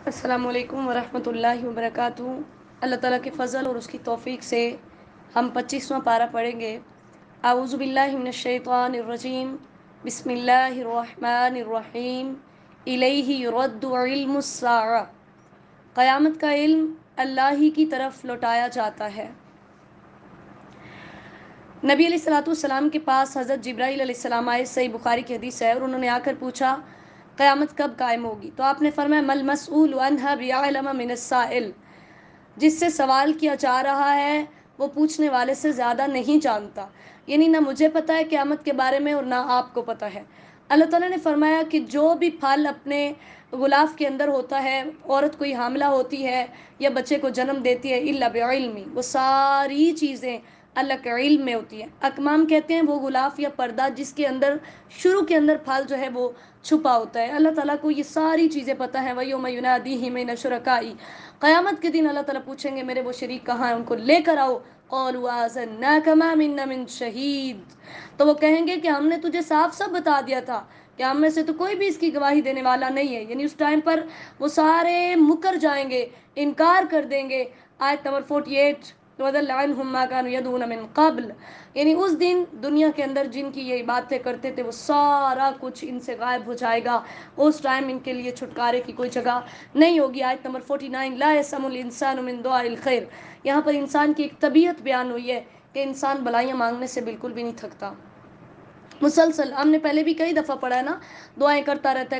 السلام علیکم ورحمۃ اللہ وبرکاتہ۔ اللہ تعالیٰ کے فضل اور اس کی توفیق سے ہم 25واں پارہ پڑھیں گے۔ اعوذ باللہ من الشیطان الرجیم، بسم اللہ الرحمن الرحیم۔ الیہ یرد علم الساعہ، قیامت کا علم اللہ ہی کی طرف لوٹایا جاتا ہے۔ نبی علیہ الصلوۃ والسلام کے پاس حضرت جبرائیل علیہ السلام آئے، صحیح بخاری کی حدیث ہے، اور انہوں نے آ کر پوچھا قیامت کب قائم ہوگی؟ تو آپ نے فرمایا مل مسئول عنہا بعلم من السائل، جس سے سوال کیا جا رہا ہے وہ پوچھنے والے سے زیادہ نہیں جانتا، یعنی نہ مجھے پتہ ہے قیامت کے بارے میں اور نہ آپ کو پتہ ہے۔ اللہ تعالیٰ نے فرمایا کہ جو بھی پھل اپنے غلاف کے اندر ہوتا ہے، عورت کوئی حاملہ ہوتی ہے یا بچے کو جنم دیتی ہے، الا بعلمی، وہ ساری چیزیں اللہ کے علم میں ہوتی ہیں۔ اکمام کہتے ہیں وہ غلاف یا پردہ جس کے اندر شروع کے اندر پھل جو ہے وہ چھپا ہوتا ہے۔ اللہ تعالیٰ کو یہ ساری چیزیں پتہ ہیں۔ وَيَوْمَ يُنَادِيهِمْ أَيْنَ شُرَكَائِي، قیامت کے دن اللہ تعالیٰ پوچھیں گے میرے وہ شریک کہاں ہیں، ان کو لے کر آؤ۔ قَالُوا آذَنَّاكَ مَا مِنَّا مِن شَهِيدٍ، تو وہ کہیں گے کہ ہم نے تجھے صاف صاف بتا دیا تھا کہ ہم میں سے تو کوئی بھی اس کی گواہی دینے والا نہیں ہے۔ یعنی اس ٹائم پر وہ سارے مکر جائیں گے، انکار کر دیں گے۔ آیت نمبر 48، وَضَلَّ عَنْهُمْ مَا كَانُوا يَدْعُونَ مِن قَبْلُ، یعنی اس دن دنیا کے اندر جن کی یہ باتیں کرتے تھے وہ سارا کچھ ان سے غائب ہو جائے گا۔ اس ٹائم ان کے لیے چھٹکارے کی کوئی جگہ نہیں ہوگی۔ آیت نمبر 49، لا يسأم الانسان من دعاء الخیر، یہاں پر انسان کی ایک طبیعت بیان ہوئی ہے کہ انسان بلائیاں مانگنے سے بالکل بھی نہیں تھکتا۔ مسلسل ہم نے پہلے بھی کئی دفعہ پڑھا ہے نا، دعائیں کرتا رہتا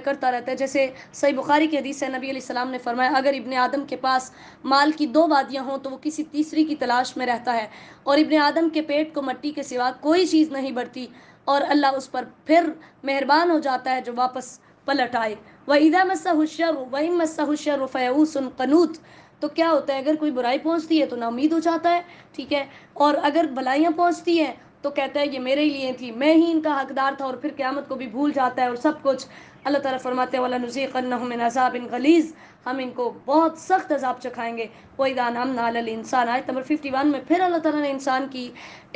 ہے۔ جیسے صحیح بخاری کی حدیث ہے، نبی علیہ السلام نے فرمایا اگر ابن آدم کے پاس مال کی 2 وادیاں ہوں تو وہ کسی تیسری کی تلاش میں رہتا ہے، اور ابن آدم کے پیٹ کو مٹی کے سوا کوئی چیز نہیں بڑھتی، اور اللہ اس پر پھر مہربان ہو جاتا ہے جو واپس پلٹ آئے۔ وَإِذَا مَسَّهُ الشَّرُّ وَإِن مَسَّهُ الشَّرُّ فَيَئُوسٌ قَنُوطٌ، تو کیا ہوتا ہے اگر کوئی برائی پہنچتی ہے تو نا امید ہو جاتا ہے، ٹھیک ہے، اور اگر بھلائیاں پہنچتی ہیں تو کہتا ہے یہ میرے لیے تھی، میں ہی ان کا حقدار تھا، اور پھر قیامت کو بھی بھول جاتا ہے اور سب کچھ۔ اللہ تعالیٰ فرماتے ہیں وَلَنُذِيقَنَّهُم مِّنْ عَذَابٍ غَلِيظٍ، ہم ان کو بہت سخت عذاب چکھائیں گے۔ وَإِذَا أَنْعَمْنَا عَلَى الْإِنسَانِ، آیت نمبر 51 میں پھر اللہ تعالیٰ نے انسان کی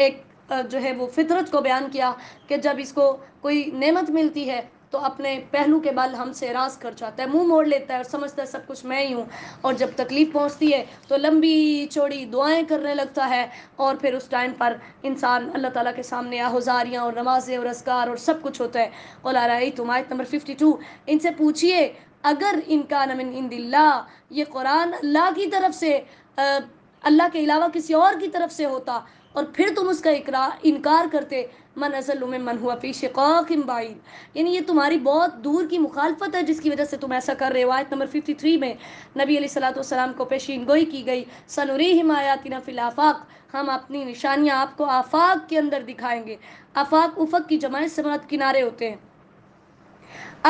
ایک جو ہے وہ فطرت کو بیان کیا کہ جب اس کو کوئی نعمت ملتی ہے تو اپنے پہلو کے بل ہم سے اعراض کر جاتا ہے، منہ موڑ لیتا ہے اور سمجھتا ہے سب کچھ میں ہی ہوں، اور جب تکلیف پہنچتی ہے تو لمبی چوڑی دعائیں کرنے لگتا ہے، اور پھر اس ٹائم پر انسان اللہ تعالیٰ کے سامنے آہوزاریاں اور نمازیں اور اذکار اور سب کچھ ہوتا ہے۔ قُلْ أَرَأَيْتُمْ، آیت نمبر 52، ان سے پوچھئے اگر ان کان من عند اللہ، یہ قرآن اللہ کی طرف سے اللہ کے علاوہ کسی اور کی طرف سے ہوتا اور پھر تم اس کا انکار کرتے، من اضل ممن هو فی شقاق بعید، یعنی یہ تمہاری بہت دور کی مخالفت ہے جس کی وجہ سے تم ایسا کر رہے ہو۔ آیت نمبر 53 میں نبی علیہ الصلوۃ والسلام کو پیشین گوئی کی گئی، سنریہم آیاتنا فی الآفاق، ہم اپنی نشانیاں آپ کو آفاق کے اندر دکھائیں گے۔ آفاق افق کی جمع سے مراد کنارے ہوتے ہیں۔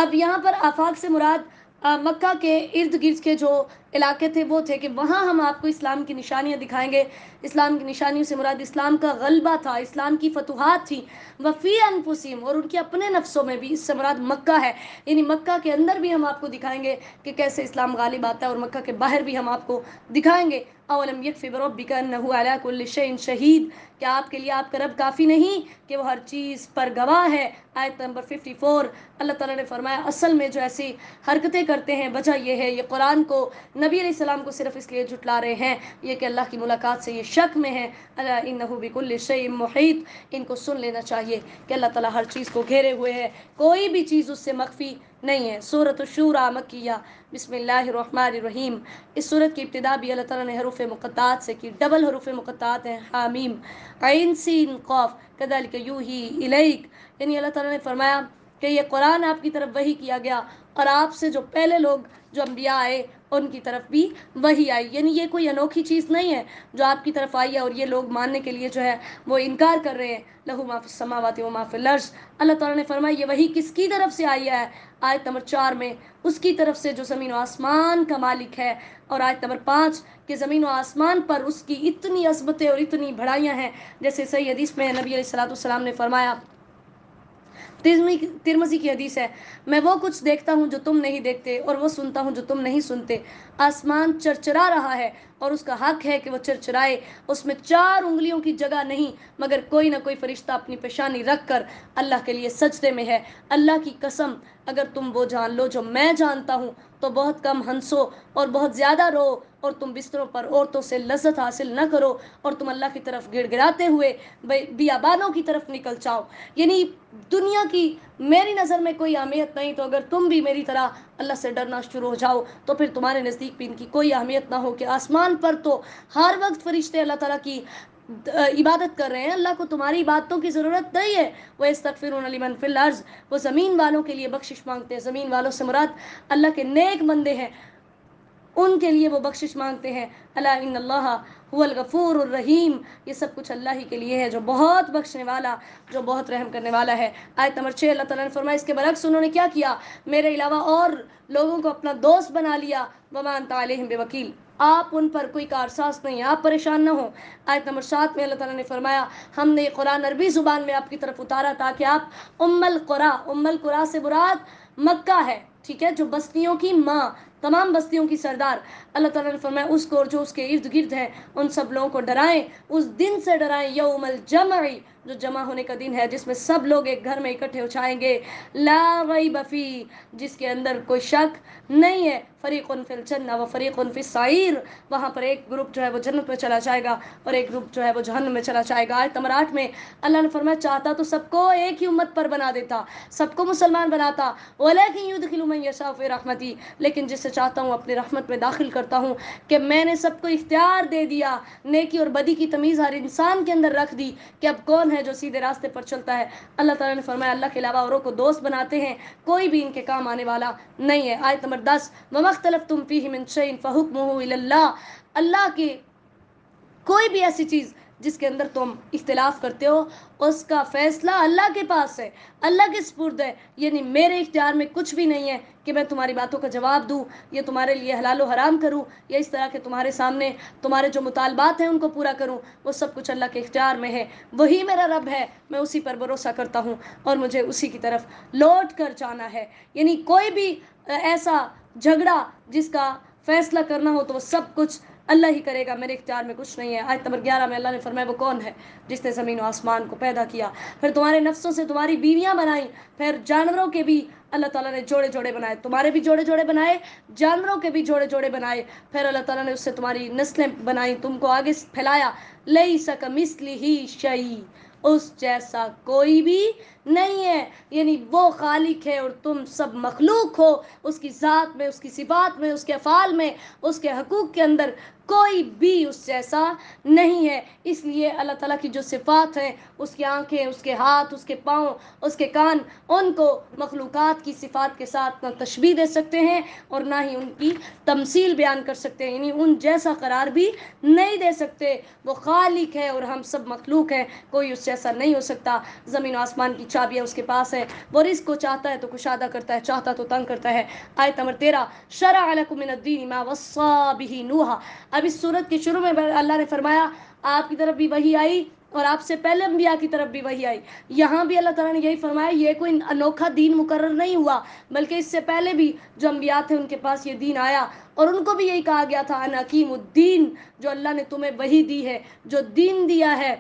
اب یہاں پر آفاق سے مراد مکہ کے ارد گرد کے جو علاقے تھے وہ تھے کہ وہاں ہم آپ کو اسلام کی نشانیاں دکھائیں گے۔ اسلام کی نشانیوں سے مراد اسلام کا غلبہ تھا، اسلام کی فتوحات تھی۔ وفی انفسہم، اور ان کے اپنے نفسوں میں بھی، اس سے مراد مکہ ہے، یعنی مکہ کے اندر بھی ہم آپ کو دکھائیں گے کہ کیسے اسلام غالب آتا ہے، اور مکہ کے باہر بھی ہم آپ کو دکھائیں گے۔ اولم یکفی بربک انہ علی کل شیء شہید، کیا آپ کے لیے آپ کا رب کافی نہیں کہ وہ ہر چیز پر گواہ ہے؟ آیت نمبر 54، اللہ تعالیٰ نے فرمایا اصل میں جو ایسی حرکتیں کرتے ہیں وجہ یہ ہے، یہ قرآن کو نبی علیہ السلام کو صرف اس لیے جھٹلا رہے ہیں یہ کہ اللہ کی ملاقات سے یہ شک میں ہے۔ الا انہ بکل شیء محیط، ان کو سن لینا چاہیے کہ اللہ تعالیٰ ہر چیز کو گھیرے ہوئے ہے، کوئی بھی چیز اس سے مخفی نہیں ہے۔ سورۃ الشورى مکیہ، بسم اللہ الرحمن الرحیم، اس سورت کی ابتدا بھی اللہ تعالیٰ نے حروف مقطعات سے کی، ڈبل حروف مقطعات ہیں، حامیم عین سین قاف، کذالک یوحی الیک، یعنی اللہ تعالیٰ نے فرمایا کہ یہ قرآن آپ کی طرف وحی کیا گیا، اور آپ سے جو پہلے لوگ جو انبیاء آئے ان کی طرف بھی وحی آئی، یعنی یہ کوئی انوکھی چیز نہیں ہے جو آپ کی طرف آئی ہے اور یہ لوگ ماننے کے لیے جو ہے وہ انکار کر رہے ہیں۔ لہو ما فی السماوات و ما فی الارض، اللہ تعالیٰ نے فرمایا یہ وحی کس کی طرف سے آئی ہے؟ آیت نمبر 4 میں اس کی طرف سے جو زمین و آسمان کا مالک ہے، اور آیت نمبر 5 کہ زمین و آسمان پر اس کی اتنی عظمتیں اور اتنی بڑائیاں ہیں، جیسے صحیح حدیث میں نبی علیہ الصلوۃ والسلام نے فرمایا ترمذی کی حدیث ہے، میں وہ کچھ دیکھتا ہوں جو تم نہیں دیکھتے اور وہ سنتا ہوں جو تم نہیں سنتے۔ آسمان چرچرا رہا ہے اور اس کا حق ہے کہ وہ چرچرائے، اس میں 4 انگلیوں کی جگہ نہیں، مگر کوئی نہ کوئی فرشتہ اپنی پیشانی رکھ کر اللہ کے لیے سجدے میں ہے۔ اللہ کی قسم اگر تم وہ جان لو جو میں جانتا ہوں تو بہت کم ہنسو اور بہت زیادہ رو، اور تم بستروں پر عورتوں سے لذت حاصل نہ کرو، اور تم اللہ کی طرف گڑ گڑاتے ہوئے بیابانوں کی طرف نکل جاؤ۔ یعنی دنیا کی میری نظر میں کوئی اہمیت نہیں، تو اگر تم بھی میری طرح اللہ سے ڈرنا شروع ہو جاؤ تو پھر تمہارے نزدیک بھی ان کی کوئی اہمیت نہ ہو کہ آسمان پر تو ہر وقت فرشتے اللہ تعالیٰ کی عبادت کر رہے ہیں، اللہ کو تمہاری عبادتوں کی ضرورت نہیں ہے۔ وَيَسْتَغْفِرُونَ لِمَنْ فِي الْأَرْضِ، وہ زمین والوں کے لیے بخشش مانگتے ہیں۔ زمین والوں سے مراد اللہ کے نیک بندے ہیں، ان کے لیے وہ بخشش مانگتے ہیں۔ الا ان اللہ هو الغفور الرحیم، یہ سب کچھ اللہ ہی کے لیے ہے جو بہت بخشنے والا، جو بہت رحم کرنے والا ہے۔ آیت نمبر 6 اللہ تعالیٰ نے فرمایا اس کے برعکس انہوں نے کیا کیا؟ میرے علاوہ اور لوگوں کو اپنا دوست بنا لیا۔ وما انت علیہم بوکیل، آپ ان پر کوئی کارساز نہیں، آپ پریشان نہ ہوں۔ آیت نمبر 7 میں اللہ تعالیٰ نے فرمایا ہم نے یہ قرآن عربی زبان میں آپ کی طرف اتارا تاکہ آپ ام القرا سے مراد مکہ ہے، ٹھیک ہے، جو بستیوں کی ماں، تمام بستیوں کی سردار، اللہ تعالیٰ نے فرمایا اس کو اور جو اس کے ارد گرد ہیں ان سب لوگوں کو ڈرائیں، اس دن سے ڈرائیں، یوم الجمع، جو جمع ہونے کا دن ہے، جس میں سب لوگ ایک گھر میں اکٹھے ہو جائیں گے، لا ریب فیہ، جس کے اندر کوئی شک نہیں ہے، فریق فی الجنہ و فریق فی السعیر، وہاں پر ایک گروپ جو ہے وہ جنت میں چلا جائے گا اور ایک گروپ جو ہے وہ جہنم میں چلا جائے گا۔ آیت نمبر 8 میں اللہ نے فرمایا چاہتا تو سب کو ایک ہی امت پر بنا دیتا، سب کو مسلمان بناتا، ولیکن یدخل من یشاء فی رحمتی، لیکن جسے چاہتا ہوں اپنی رحمت میں داخل کرتا ہوں، کہ میں نے سب کو اختیار دے دیا، نیکی اور بدی کی تمیز ہر انسان کے اندر رکھ دی کہ اب کون ہے جو سیدھے راستے پر چلتا ہے۔ اللہ تعالیٰ نے فرمایا اللہ کے علاوہ اوروں کو دوست بناتے ہیں، کوئی بھی ان کے کام آنے والا نہیں ہے۔ آیت نمبر 10 وَمَا اخْتَلَفْتُمْ فِيهِ مِنْ شَيْءٍ فَحُكْمُهُ إِلَى اللَّهِ، اللہ کی کوئی بھی ایسی چیز جس کے اندر تم اختلاف کرتے ہو اس کا فیصلہ اللہ کے پاس ہے، اللہ کے سپرد ہے، یعنی میرے اختیار میں کچھ بھی نہیں ہے کہ میں تمہاری باتوں کا جواب دوں یا تمہارے لیے حلال و حرام کروں یا اس طرح کے تمہارے سامنے تمہارے جو مطالبات ہیں ان کو پورا کروں، وہ سب کچھ اللہ کے اختیار میں ہے، وہی میرا رب ہے، میں اسی پر بھروسہ کرتا ہوں اور مجھے اسی کی طرف لوٹ کر جانا ہے۔ یعنی کوئی بھی ایسا جھگڑا جس کا فیصلہ کرنا ہو تو وہ سب کچھ اللہ ہی کرے گا، میرے اختیار میں کچھ نہیں ہے۔ آیت نمبر 11 میں اللہ نے فرمایا وہ کون ہے جس نے زمین و آسمان کو پیدا کیا، پھر تمہارے نفسوں سے تمہاری بیویاں بنائیں، پھر جانوروں کے بھی اللہ تعالیٰ نے جوڑے جوڑے بنائے، تمہارے بھی جوڑے جوڑے بنائے، جانوروں کے بھی جوڑے جوڑے بنائے، پھر اللہ تعالیٰ نے اس سے تمہاری نسلیں بنائیں، تم کو آگے پھیلایا۔ لیس کمثلہ شیء، اس جیسا کوئی بھی نہیں ہے، یعنی وہ خالق ہے اور تم سب مخلوق ہو، اس کی ذات میں، اس کی صفات میں، اس کے افعال میں، اس کے حقوق کے اندر کوئی بھی اس جیسا نہیں ہے۔ اس لیے اللہ تعالیٰ کی جو صفات ہیں، اس کی آنکھیں، اس کے ہاتھ، اس کے پاؤں، اس کے کان، ان کو مخلوقات کی صفات کے ساتھ نہ تشبیہ دے سکتے ہیں اور نہ ہی ان کی تمثیل بیان کر سکتے ہیں، یعنی ان جیسا قرار بھی نہیں دے سکتے۔ وہ خالق ہے اور ہم سب مخلوق ہیں، کوئی اس جیسا نہیں ہو سکتا۔ زمین و آسمان کی چابیاں اس کے پاس ہے، وہ رزق کو چاہتا ہے تو کشادہ کرتا ہے، چاہتا تو تنگ کرتا ہے۔ آیت نمبر 13 شرع لکم من الدین ما وصی بہ نوح، اب اس سورت کے شروع میں اللہ نے فرمایا آپ کی طرف بھی وحی آئی اور آپ سے پہلے انبیاء کی طرف بھی وحی آئی، یہاں بھی اللہ تعالیٰ نے یہی فرمایا، یہ کوئی انوکھا دین مقرر نہیں ہوا، بلکہ اس سے پہلے بھی جو انبیاء تھے ان کے پاس یہ دین آیا اور ان کو بھی یہی کہا گیا تھا ان اقیموا الدین، جو اللہ نے تمہیں وحی دی ہے، جو دین دیا ہے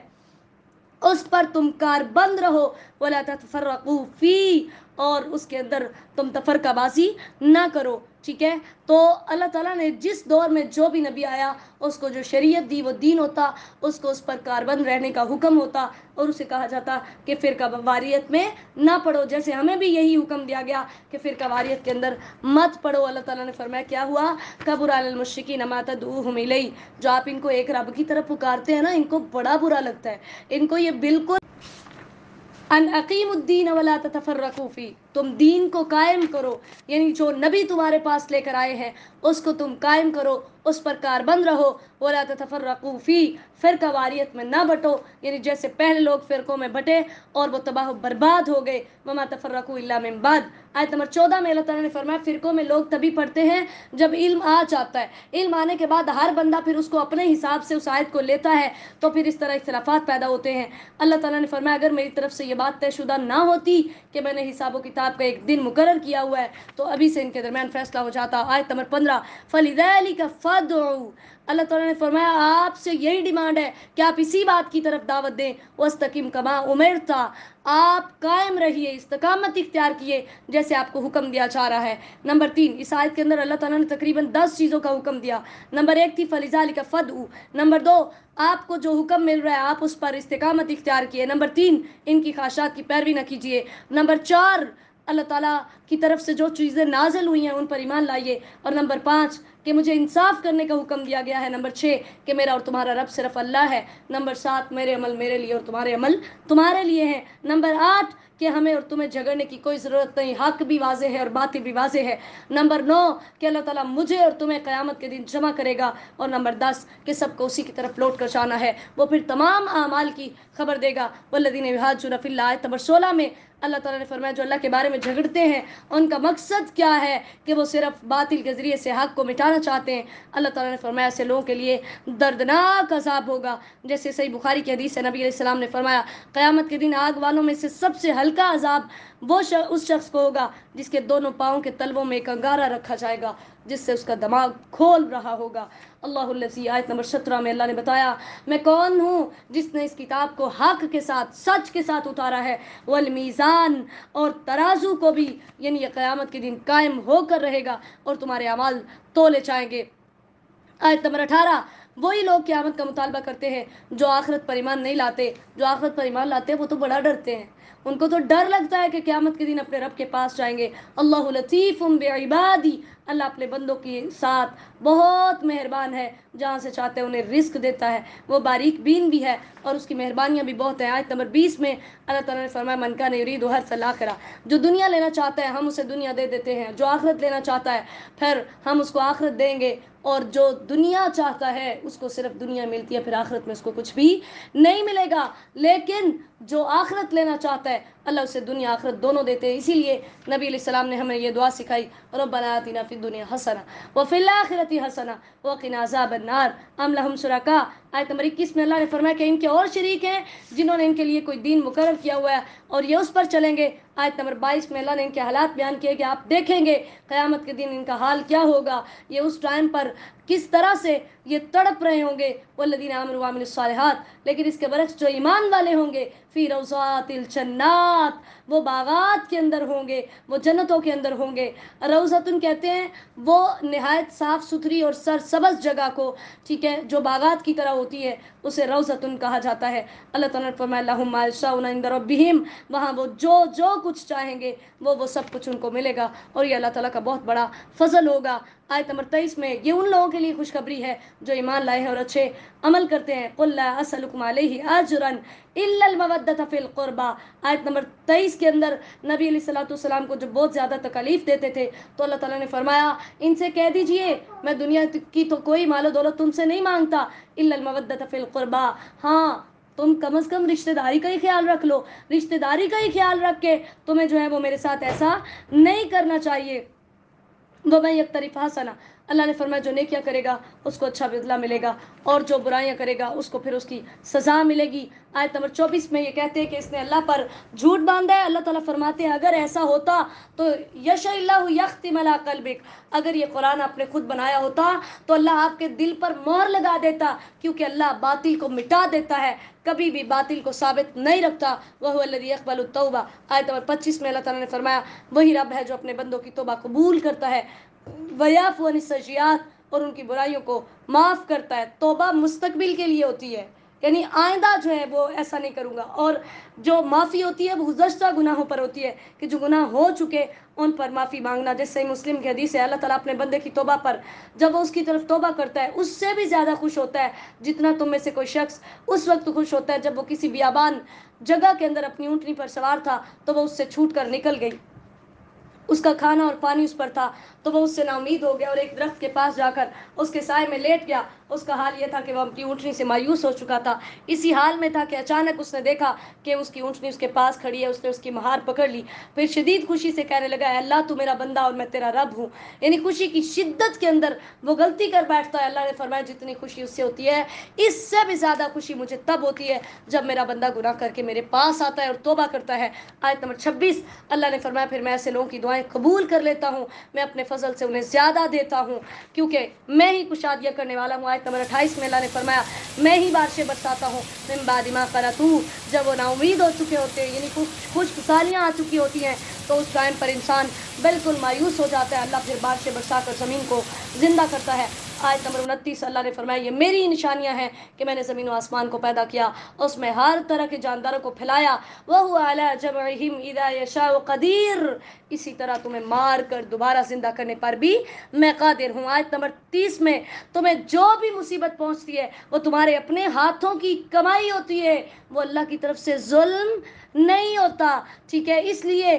اس پر تم کاربند رہو، ولا تتفرقوا فی، اور اس کے اندر تم تفرقہ بازی نہ کرو، ٹھیک ہے۔ تو اللہ تعالیٰ نے جس دور میں جو بھی نبی آیا اس کو جو شریعت دی وہ دین ہوتا، اس کو اس پر کاربند رہنے کا حکم ہوتا اور اسے کہا جاتا کہ فرقہ واریت میں نہ پڑو، جیسے ہمیں بھی یہی حکم دیا گیا کہ فرقہ واریت کے اندر مت پڑو۔ اللہ تعالیٰ نے فرمایا کیا ہوا، کبر علی المشرکین ما تدعوہم الیہ، جو آپ ان کو ایک رب کی طرف پکارتے ہیں نا، ان کو بڑا برا لگتا ہے، ان کو یہ بالکل ان اقیموا الدین ولا تتفرقوا فی، تم دین کو قائم کرو، یعنی جو نبی تمہارے پاس لے کر آئے ہیں اس کو تم قائم کرو، اس پر کاربند رہو. ولا تتفرقوا فی، فرقہ واریت میں نہ بٹو، یعنی جیسے پہلے لوگ فرقوں میں بٹے اور وہ تباہ و برباد ہو گئے. وما تفرقوا الا من بعد. آیت نمبر 14 میں اللہ تعالیٰ نے فرمایا فرقوں میں لوگ تبھی پڑھتے ہیں جب علم آ جاتا ہے. علم آنے کے بعد ہر بندہ پھر اس کو اپنے حساب سے اس آیت کو لیتا ہے، تو پھر اس طرح اختلافات پیدا ہوتے ہیں. اللہ تعالیٰ نے فرمایا اگر میری طرف سے یہ بات طے شدہ نہ ہوتی کہ میں نے حساب و کتاب کا ایک دن مقرر کیا ہوا ہے تو ابھی سے ان کے درمیان فیصلہ ہو جاتا. آیت نمبر 15 فَلِذَلِكَ فَادْعُوا. اللہ تعالیٰ نے فرمایا آپ سے یہی ڈیمانڈ ہے کہ آپ اسی بات کی طرف دعوت دیں. وَاسْتَقِمْ كَمَا أُمِرْتَ. آپ قائم رہیے، استقامت اختیار کیے جیسے آپ کو حکم دیا جا رہا ہے. نمبر 3، اس آیت کے اندر اللہ تعالیٰ نے تقریباً 10 چیزوں کا حکم دیا. نمبر 1 تھی فَلِذَلِكَ فَادْعُوا. نمبر 2، آپ کو جو حکم مل رہا ہے آپ اس پر استقامت اختیار کیے. نمبر 3، ان کی خواہشات کی پیروی نہ کیجیے. نمبر 4، اللہ تعالیٰ کی طرف سے جو چیزیں نازل ہوئی ہیں ان پر ایمان لائیے. اور نمبر 5 کہ مجھے انصاف کرنے کا حکم دیا گیا ہے. نمبر 6 کہ میرا اور تمہارا رب صرف اللہ ہے. نمبر 7 میرے عمل میرے لیے اور تمہارے عمل تمہارے لیے ہیں. نمبر 8 کہ ہمیں اور تمہیں جھگڑنے کی کوئی ضرورت نہیں، حق بھی واضح ہے اور باطل بھی واضح ہے. نمبر 9 کہ اللہ تعالیٰ مجھے اور تمہیں قیامت کے دن جمع کرے گا. اور نمبر 10 کہ سب کو اسی کی طرف لوٹ کر جانا ہے، وہ پھر تمام اعمال کی خبر دے گا. والذین یحاجون فی اللہ. آیت نمبر 16 میں اللہ تعالیٰ نے فرمایا جو اللہ کے بارے میں جھگڑتے ہیں ان کا مقصد کیا ہے کہ وہ صرف باطل کے ذریعے سے حق کو مٹانا چاہتے ہیں. اللہ تعالیٰ نے فرمایا ایسے لوگوں کے لیے دردناک عذاب ہوگا. جیسے صحیح بخاری کی حدیث ہے نبی علیہ السلام نے فرمایا قیامت کے دن آگ والوں میں سے سب سے ہلکا عذاب وہ اس شخص کو ہوگا جس کے دونوں پاؤں کے تلووں میں ایک انگارہ رکھا جائے گا جس سے اس کا دماغ کھول رہا ہوگا. اللہ الذی. آیت نمبر 17 میں اللہ نے بتایا میں کون ہوں جس نے اس کتاب کو حق کے ساتھ سچ کے ساتھ اتارا ہے. والمیزان، اور ترازو کو بھی، یعنی یہ قیامت کے دن قائم ہو کر رہے گا اور تمہارے اعمال تولے جائیں گے. آیت نمبر 18 وہی لوگ قیامت کا مطالبہ کرتے ہیں جو آخرت پر ایمان نہیں لاتے. جو آخرت پر ایمان لاتے ہیں وہ تو بڑا ڈرتے ہیں، ان کو تو ڈر لگتا ہے کہ قیامت کے دن اپنے رب کے پاس جائیں گے. اللہ لطیف بعبادی. اللہ اپنے بندوں کے ساتھ بہت مہربان ہے، جہاں سے چاہتے ہیں انہیں رزق دیتا ہے. وہ باریک بین بھی ہے اور اس کی مہربانیاں بھی بہت ہیں. آیت نمبر 20 میں اللہ تعالیٰ نے فرمایا من کان یرید حرث الآخرہ. جو دنیا لینا چاہتا ہے ہم اسے دنیا دے دیتے ہیں، جو آخرت لینا چاہتا ہے پھر ہم اس کو آخرت دیں گے. اور جو دنیا چاہتا ہے اس کو صرف دنیا ملتی ہے، پھر آخرت میں اس کو کچھ بھی نہیں ملے گا. لیکن جو آخرت لینا چاہتا ہے اللہ اسے دنیا آخرت دونوں دیتے ہیں. اسی لیے نبی علیہ السلام نے ہمیں یہ دعا سکھائی ربنا آتنا فی الدنیا حسنہ وفی الآخرۃ حسنہ وقنا عذاب النار ام لہم شرکاء. آیت نمبر 21 میں اللہ نے فرمایا کہ ان کے اور شریک ہیں جنہوں نے ان کے لیے کوئی دین مقرر کیا ہوا ہے اور یہ اس پر چلیں گے. آیت نمبر 22 میں اللہ نے ان کے حالات بیان کیے کہ آپ دیکھیں گے قیامت کے دن ان کا حال کیا ہوگا، یہ اس ٹائم پر کس طرح سے یہ تڑپ رہے ہوں گے. والذین آمنوا وعملوا الصالحات. لیکن اس کے برعکس جو ایمان والے ہوں گے فی روضات الجنات، وہ باغات کے اندر ہوں گے، وہ جنتوں کے اندر ہوں گے. روضتن کہتے ہیں وہ نہایت صاف ستھری اور سرسبز جگہ کو، ٹھیک ہے، جو باغات کی طرح ہوتی ہے اسے روضتن کہا جاتا ہے. اللہ تعالیٰ نے فرمایا لہم ما یشاؤون عند ربہم. وہاں وہ جو کچھ چاہیں گے وہ سب کچھ ان کو ملے گا اور یہ اللہ تعالیٰ کا بہت بڑا فضل ہوگا. آیت نمبر 23 میں یہ ان لوگوں کے لیے خوشخبری ہے جو ایمان لائے ہیں اور اچھے عمل کرتے ہیں. قل لا اسألکم علیہ اجرا الا المودۃ فی القربى. آیت نمبر 23 کے اندر نبی علیہ الصلوۃ والسلام کو جو بہت زیادہ تکالیف دیتے تھے تو اللہ تعالیٰ نے فرمایا ان سے کہہ دیجئے میں دنیا کی تو کوئی مال و دولت تم سے نہیں مانگتا الا المودۃ فی القربى. ہاں تم کم از کم رشتہ داری کا ہی خیال رکھ لو، رشتہ داری کا ہی خیال رکھ کے تمہیں جو ہے وہ میرے ساتھ ایسا نہیں کرنا چاہیے. وَمَن يَقْتَرِفْ حَسَنًا. اللہ نے فرمایا جو نیکیاں کرے گا اس کو اچھا بدلہ ملے گا اور جو برائیاں کرے گا اس کو پھر اس کی سزا ملے گی. آیت نمبر 24 میں یہ کہتے ہیں کہ اس نے اللہ پر جھوٹ باندھا ہے. اللہ تعالیٰ فرماتے ہیں اگر ایسا ہوتا تو یشاء اللہ یختم علی قلبک. اگر یہ قرآن آپ نے خود بنایا ہوتا تو اللہ آپ کے دل پر مہر لگا دیتا، کیونکہ اللہ باطل کو مٹا دیتا ہے، کبھی بھی باطل کو ثابت نہیں رکھتا. وَهُوَ الَّذِي يَقْبَلُ التَّوْبَةَ. آیت نمبر 25 میں اللہ تعالیٰ نے فرمایا وہی رب ہے جو اپنے بندوں کی توبہ قبول کرتا ہے. وَيَعْفُو عَنِ السَّيِّئَاتِ. اور ان کی برائیوں کو معاف کرتا ہے. توبہ مستقبل کے لیے ہوتی ہے، یعنی آئندہ جو ہے وہ ایسا نہیں کروں گا. اور جو معافی ہوتی ہے وہ گزشتہ گناہوں پر ہوتی ہے کہ جو گناہ ہو چکے ان پر معافی مانگنا. جیسے مسلم کی حدیث ہے اللہ تعالیٰ اپنے بندے کی توبہ پر جب وہ اس کی طرف توبہ کرتا ہے اس سے بھی زیادہ خوش ہوتا ہے جتنا تم میں سے کوئی شخص اس وقت خوش ہوتا ہے جب وہ کسی بیابان جگہ کے اندر اپنی اونٹنی پر سوار تھا تو وہ اس سے چھوٹ کر نکل گئی اس کا کھانا اور پانی اس پر تھا، تو وہ اس سے نا امید ہو گیا اور ایک درخت کے پاس جا کر اس کے سائے میں لیٹ گیا۔ اس کا حال یہ تھا کہ وہ اپنی اونٹنی سے مایوس ہو چکا تھا۔ اسی حال میں تھا کہ اچانک اس نے دیکھا کہ اس کی اونٹنی اس کے پاس کھڑی ہے۔ اس نے اس کی مہار پکڑ لی، پھر شدید خوشی سے کہنے لگا، اے اللہ تو میرا بندہ اور میں تیرا رب ہوں۔ یعنی خوشی کی شدت کے اندر وہ غلطی کر بیٹھتا ہے۔ اللہ نے فرمایا جتنی خوشی اس سے ہوتی ہے اس سے بھی زیادہ خوشی مجھے تب ہوتی ہے جب میرا بندہ گناہ کر کے میرے پاس آتا ہے اور توبہ کرتا ہے۔ آیت نمبر 26 اللہ نے فرمایا پھر میں ایسے لوگوں کی دعائیں قبول کر لیتا ہوں، میں اپنے فضل سے انہیں زیادہ دیتا ہوں کیونکہ میں ہی کشادیاں کرنے والا ہوں۔ آیت نمبر 28 میں اللہ نے فرمایا میں ہی بارشیں برساتا ہوں من بعد ما قنطوا، جب وہ نا امید ہو چکے ہوتے ہیں، یعنی خشک سالیاں آ چکی ہوتی ہیں تو اس ٹائم پر انسان بالکل مایوس ہو جاتا ہے، اللہ پھر بارشیں برسا کر زمین کو زندہ کرتا ہے۔ آیت نمبر 29 اللہ نے فرمایا یہ میری نشانیاں ہیں کہ میں نے زمین و آسمان کو پیدا کیا، اس میں ہر طرح کے جانداروں کو پھیلایا، وَهُوَ عَلَىٰ جَمْعِهِمْ إِذَا يَشَاءُ قَدِيرٌ، اسی طرح تمہیں مار کر دوبارہ زندہ کرنے پر بھی میں قادر ہوں۔ آیت نمبر 30 میں تمہیں جو بھی مصیبت پہنچتی ہے وہ تمہارے اپنے ہاتھوں کی کمائی ہوتی ہے، وہ اللہ کی طرف سے ظلم نہیں ہوتا، ٹھیک ہے؟ اس لیے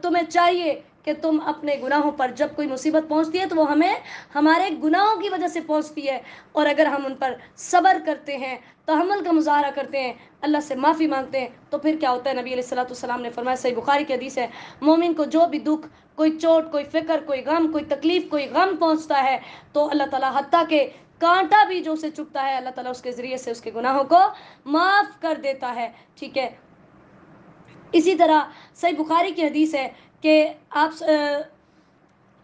تمہیں چاہیے کہ تم اپنے گناہوں پر جب کوئی مصیبت پہنچتی ہے تو وہ ہمیں ہمارے گناہوں کی وجہ سے پہنچتی ہے، اور اگر ہم ان پر صبر کرتے ہیں، تحمل کا مظاہرہ کرتے ہیں، اللہ سے معافی مانگتے ہیں، تو پھر کیا ہوتا ہے؟ نبی علیہ الصلوۃ والسلام نے فرمایا، صحیح بخاری کی حدیث ہے، مومن کو جو بھی دکھ، کوئی چوٹ، کوئی فکر، کوئی غم، کوئی تکلیف، کوئی غم پہنچتا ہے تو اللہ تعالیٰ حتیٰ کہ کانٹا بھی جو اسے چبھتا ہے اللہ تعالیٰ اس کے ذریعے سے اس کے گناہوں کو معاف کر دیتا ہے، ٹھیک ہے؟ اسی طرح صحیح بخاری کی حدیث ہے کہ آپ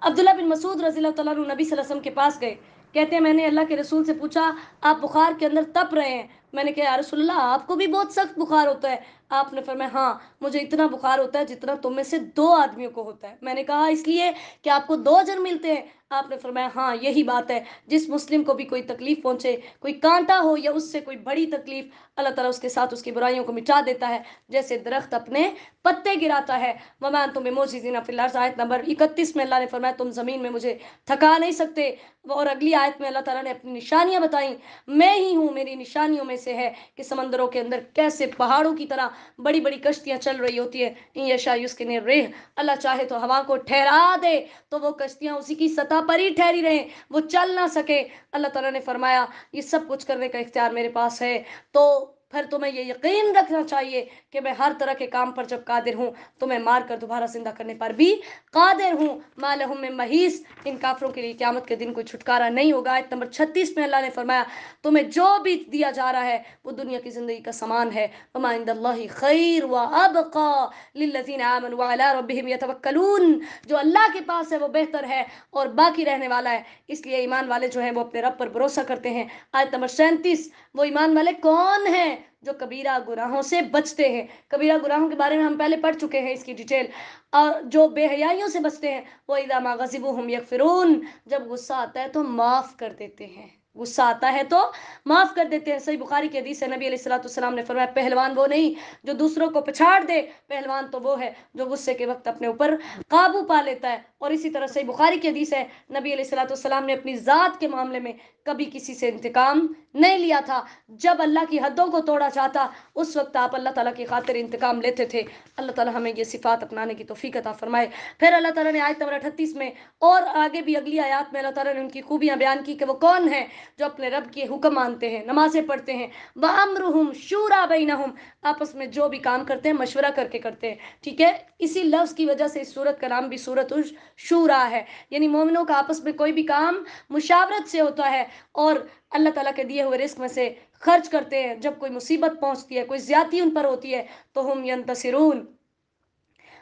عبداللہ بن مسعود رضی اللہ تعالیٰ عنہ نبی صلی اللہ علیہ وسلم کے پاس گئے، کہتے ہیں میں نے اللہ کے رسول سے پوچھا آپ بخار کے اندر تپ رہے ہیں، میں نے کہا یا رسول اللہ آپ کو بھی بہت سخت بخار ہوتا ہے؟ آپ نے فرمایا ہاں مجھے اتنا بخار ہوتا ہے جتنا تم میں سے 2 آدمیوں کو ہوتا ہے۔ میں نے کہا اس لیے کہ آپ کو 2 اجر ملتے ہیں؟ آپ نے فرمایا ہاں یہی بات ہے، جس مسلم کو بھی کوئی تکلیف پہنچے، کوئی کانٹا ہو یا اس سے کوئی بڑی تکلیف، اللہ تعالیٰ اس کے ساتھ اس کی برائیوں کو مٹا دیتا ہے جیسے درخت اپنے پتے گراتا ہے۔ وَمَا أَنْتُم بِمُعْجِزِينَ فِي الْأَرْضِ، آیت نمبر 31 میں اللہ نے فرمایا تم زمین میں مجھے تھکا نہیں سکتے، اور اگلی آیت میں اللہ تعالیٰ نے اپنی نشانیاں بتائیں، میں ہی ہوں، میری نشانیوں میں سے ہے کہ سمندروں کے اندر کیسے پہاڑوں کی طرح بڑی بڑی کشتیاں چل رہی ہوتی ہے، إِن يَشَأْ يُسْكِنِ الرِّيحَ، اللہ چاہے تو ہوا کو ٹھہرا دے تو وہ کشتیاں اسی کی سطح پر ہی ٹھہری رہیں، وہ چل نہ سکے۔ اللہ تعالیٰ نے فرمایا یہ سب کچھ کرنے کا اختیار میرے پاس ہے، تو پھر تمہیں یہ یقین رکھنا چاہیے کہ میں ہر طرح کے کام پر جب قادر ہوں تمہیں مار کر دوبارہ زندہ کرنے پر بھی قادر ہوں۔ ما لہم من محیص، ان کافروں کے لیے قیامت کے دن کوئی چھٹکارا نہیں ہوگا۔ آیت نمبر 36 میں اللہ نے فرمایا تمہیں جو بھی دیا جا رہا ہے وہ دنیا کی زندگی کا سامان ہے، وما عند اللہ خیر وابقى للذین آمنوا وعلی ربہم یتوکلون، جو اللہ کے پاس ہے وہ بہتر ہے اور باقی رہنے والا ہے، اس لیے ایمان والے جو ہیں وہ اپنے رب پر بھروسہ کرتے ہیں۔ آیت نمبر 37 وہ ایمان والے کون ہیں؟ جو کبیرہ گناہوں سے بچتے ہیں۔ کبیرہ گناہوں کے بارے میں ہم پہلے پڑھ چکے ہیں اس کی ڈیٹیل، اور جو بے حیائیوں سے بچتے ہیں، وَإِذَا مَا غَضِبُوا هُمْ يَغْفِرُونَ، جب غصہ آتا ہے تو معاف کر دیتے ہیں، غصہ آتا ہے تو معاف کر دیتے ہیں۔ صحیح بخاری کی حدیث ہے، نبی علیہ الصلوۃ والسلام نے فرمایا پہلوان وہ نہیں جو دوسروں کو پچھاڑ دے، پہلوان تو وہ ہے جو غصے کے وقت اپنے اوپر قابو پا لیتا ہے۔ اور اسی طرح صحیح بخاری کی حدیث ہے، نبی علیہ الصلوۃ والسلام نے اپنی ذات کے معاملے میں کبھی کسی سے انتقام نہیں لیا تھا، جب اللہ کی حدوں کو توڑا چاہتا اس وقت آپ اللہ تعالیٰ کی خاطر انتقام لیتے تھے۔ اللہ تعالیٰ ہمیں یہ صفات اپنانے کی توفیق عطا فرمائے۔ پھر اللہ تعالیٰ نے آیت نمبر 38 میں اور آگے بھی اگلی آیات میں اللہ تعالیٰ نے ان کی خوبیاں بیان کی کہ وہ کون ہیں جو اپنے رب کے حکم مانتے ہیں، نمازیں پڑھتے ہیں، وَأَمْرُهُمْ شُورَىٰ بَيْنَهُمْ، آپس میں جو بھی کام کرتے ہیں مشورہ کر کے کرتے ہیں، ٹھیک ہے؟ اسی لفظ کی وجہ سے اس سورت کا نام بھی سورت الشورا ہے، یعنی مومنوں کا آپس میں کوئی بھی کام مشاورت سے ہوتا ہے اور اللہ تعالیٰ کے دیے ہوئے رزق میں سے خرچ کرتے ہیں۔ جب کوئی مصیبت پہنچتی ہے، کوئی زیادتی ان پر ہوتی ہے تو ہم ینتصرون،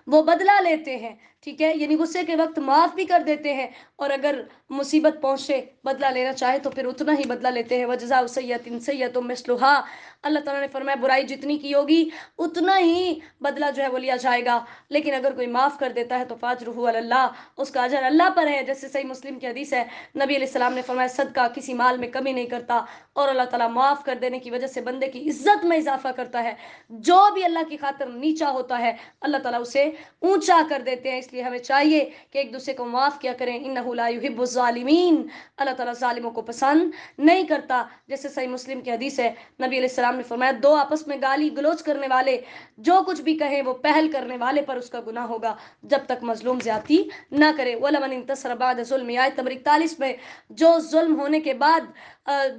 وہ بدلہ لیتے ہیں، ٹھیک ہے؟ یعنی غصے کے وقت معاف بھی کر دیتے ہیں، اور اگر مصیبت پہنچے بدلہ لینا چاہے تو پھر اتنا ہی بدلہ لیتے ہیں۔ وجزاء سیئۃ سیئۃ مثلھا، اللہ تعالیٰ نے فرمایا برائی جتنی کی ہوگی اتنا ہی بدلہ جو ہے وہ لیا جائے گا، لیکن اگر کوئی معاف کر دیتا ہے تو فاجرہ علی اللہ، اس کا اجر اللہ پر ہے، جیسے صحیح مسلم کی حدیث ہے، نبی علیہ السلام نے فرمایا صدقہ کسی مال میں کمی نہیں کرتا، اور اللہ تعالیٰ معاف کر دینے کی وجہ سے بندے کی عزت میں اضافہ کرتا ہے۔ جو بھی اللہ کی خاطر نیچا ہوتا ہے اللہ تعالیٰ اسے اونچا کر دیتے ہیں، اس لیے ہمیں چاہیے کہ ایک دوسرے کو معاف کیا کریں. انہ لا یحب الظالمین، اللہ تعالیٰ ظالموں کو پسند نہیں کرتا. جیسے صحیح مسلم کی حدیث ہے، نبی علیہ السلام نے فرمایا دو آپس میں گالی گلوچ کرنے والے جو کچھ بھی کہیں وہ پہل کرنے والے پر اس کا گناہ ہوگا جب تک مظلوم زیادتی نہ کرے. وَلَمَنِ انتَصَرَ بَعْدَ ظُلْمِ، آیت نمبر 41 میں جو ظلم ہونے کے بعد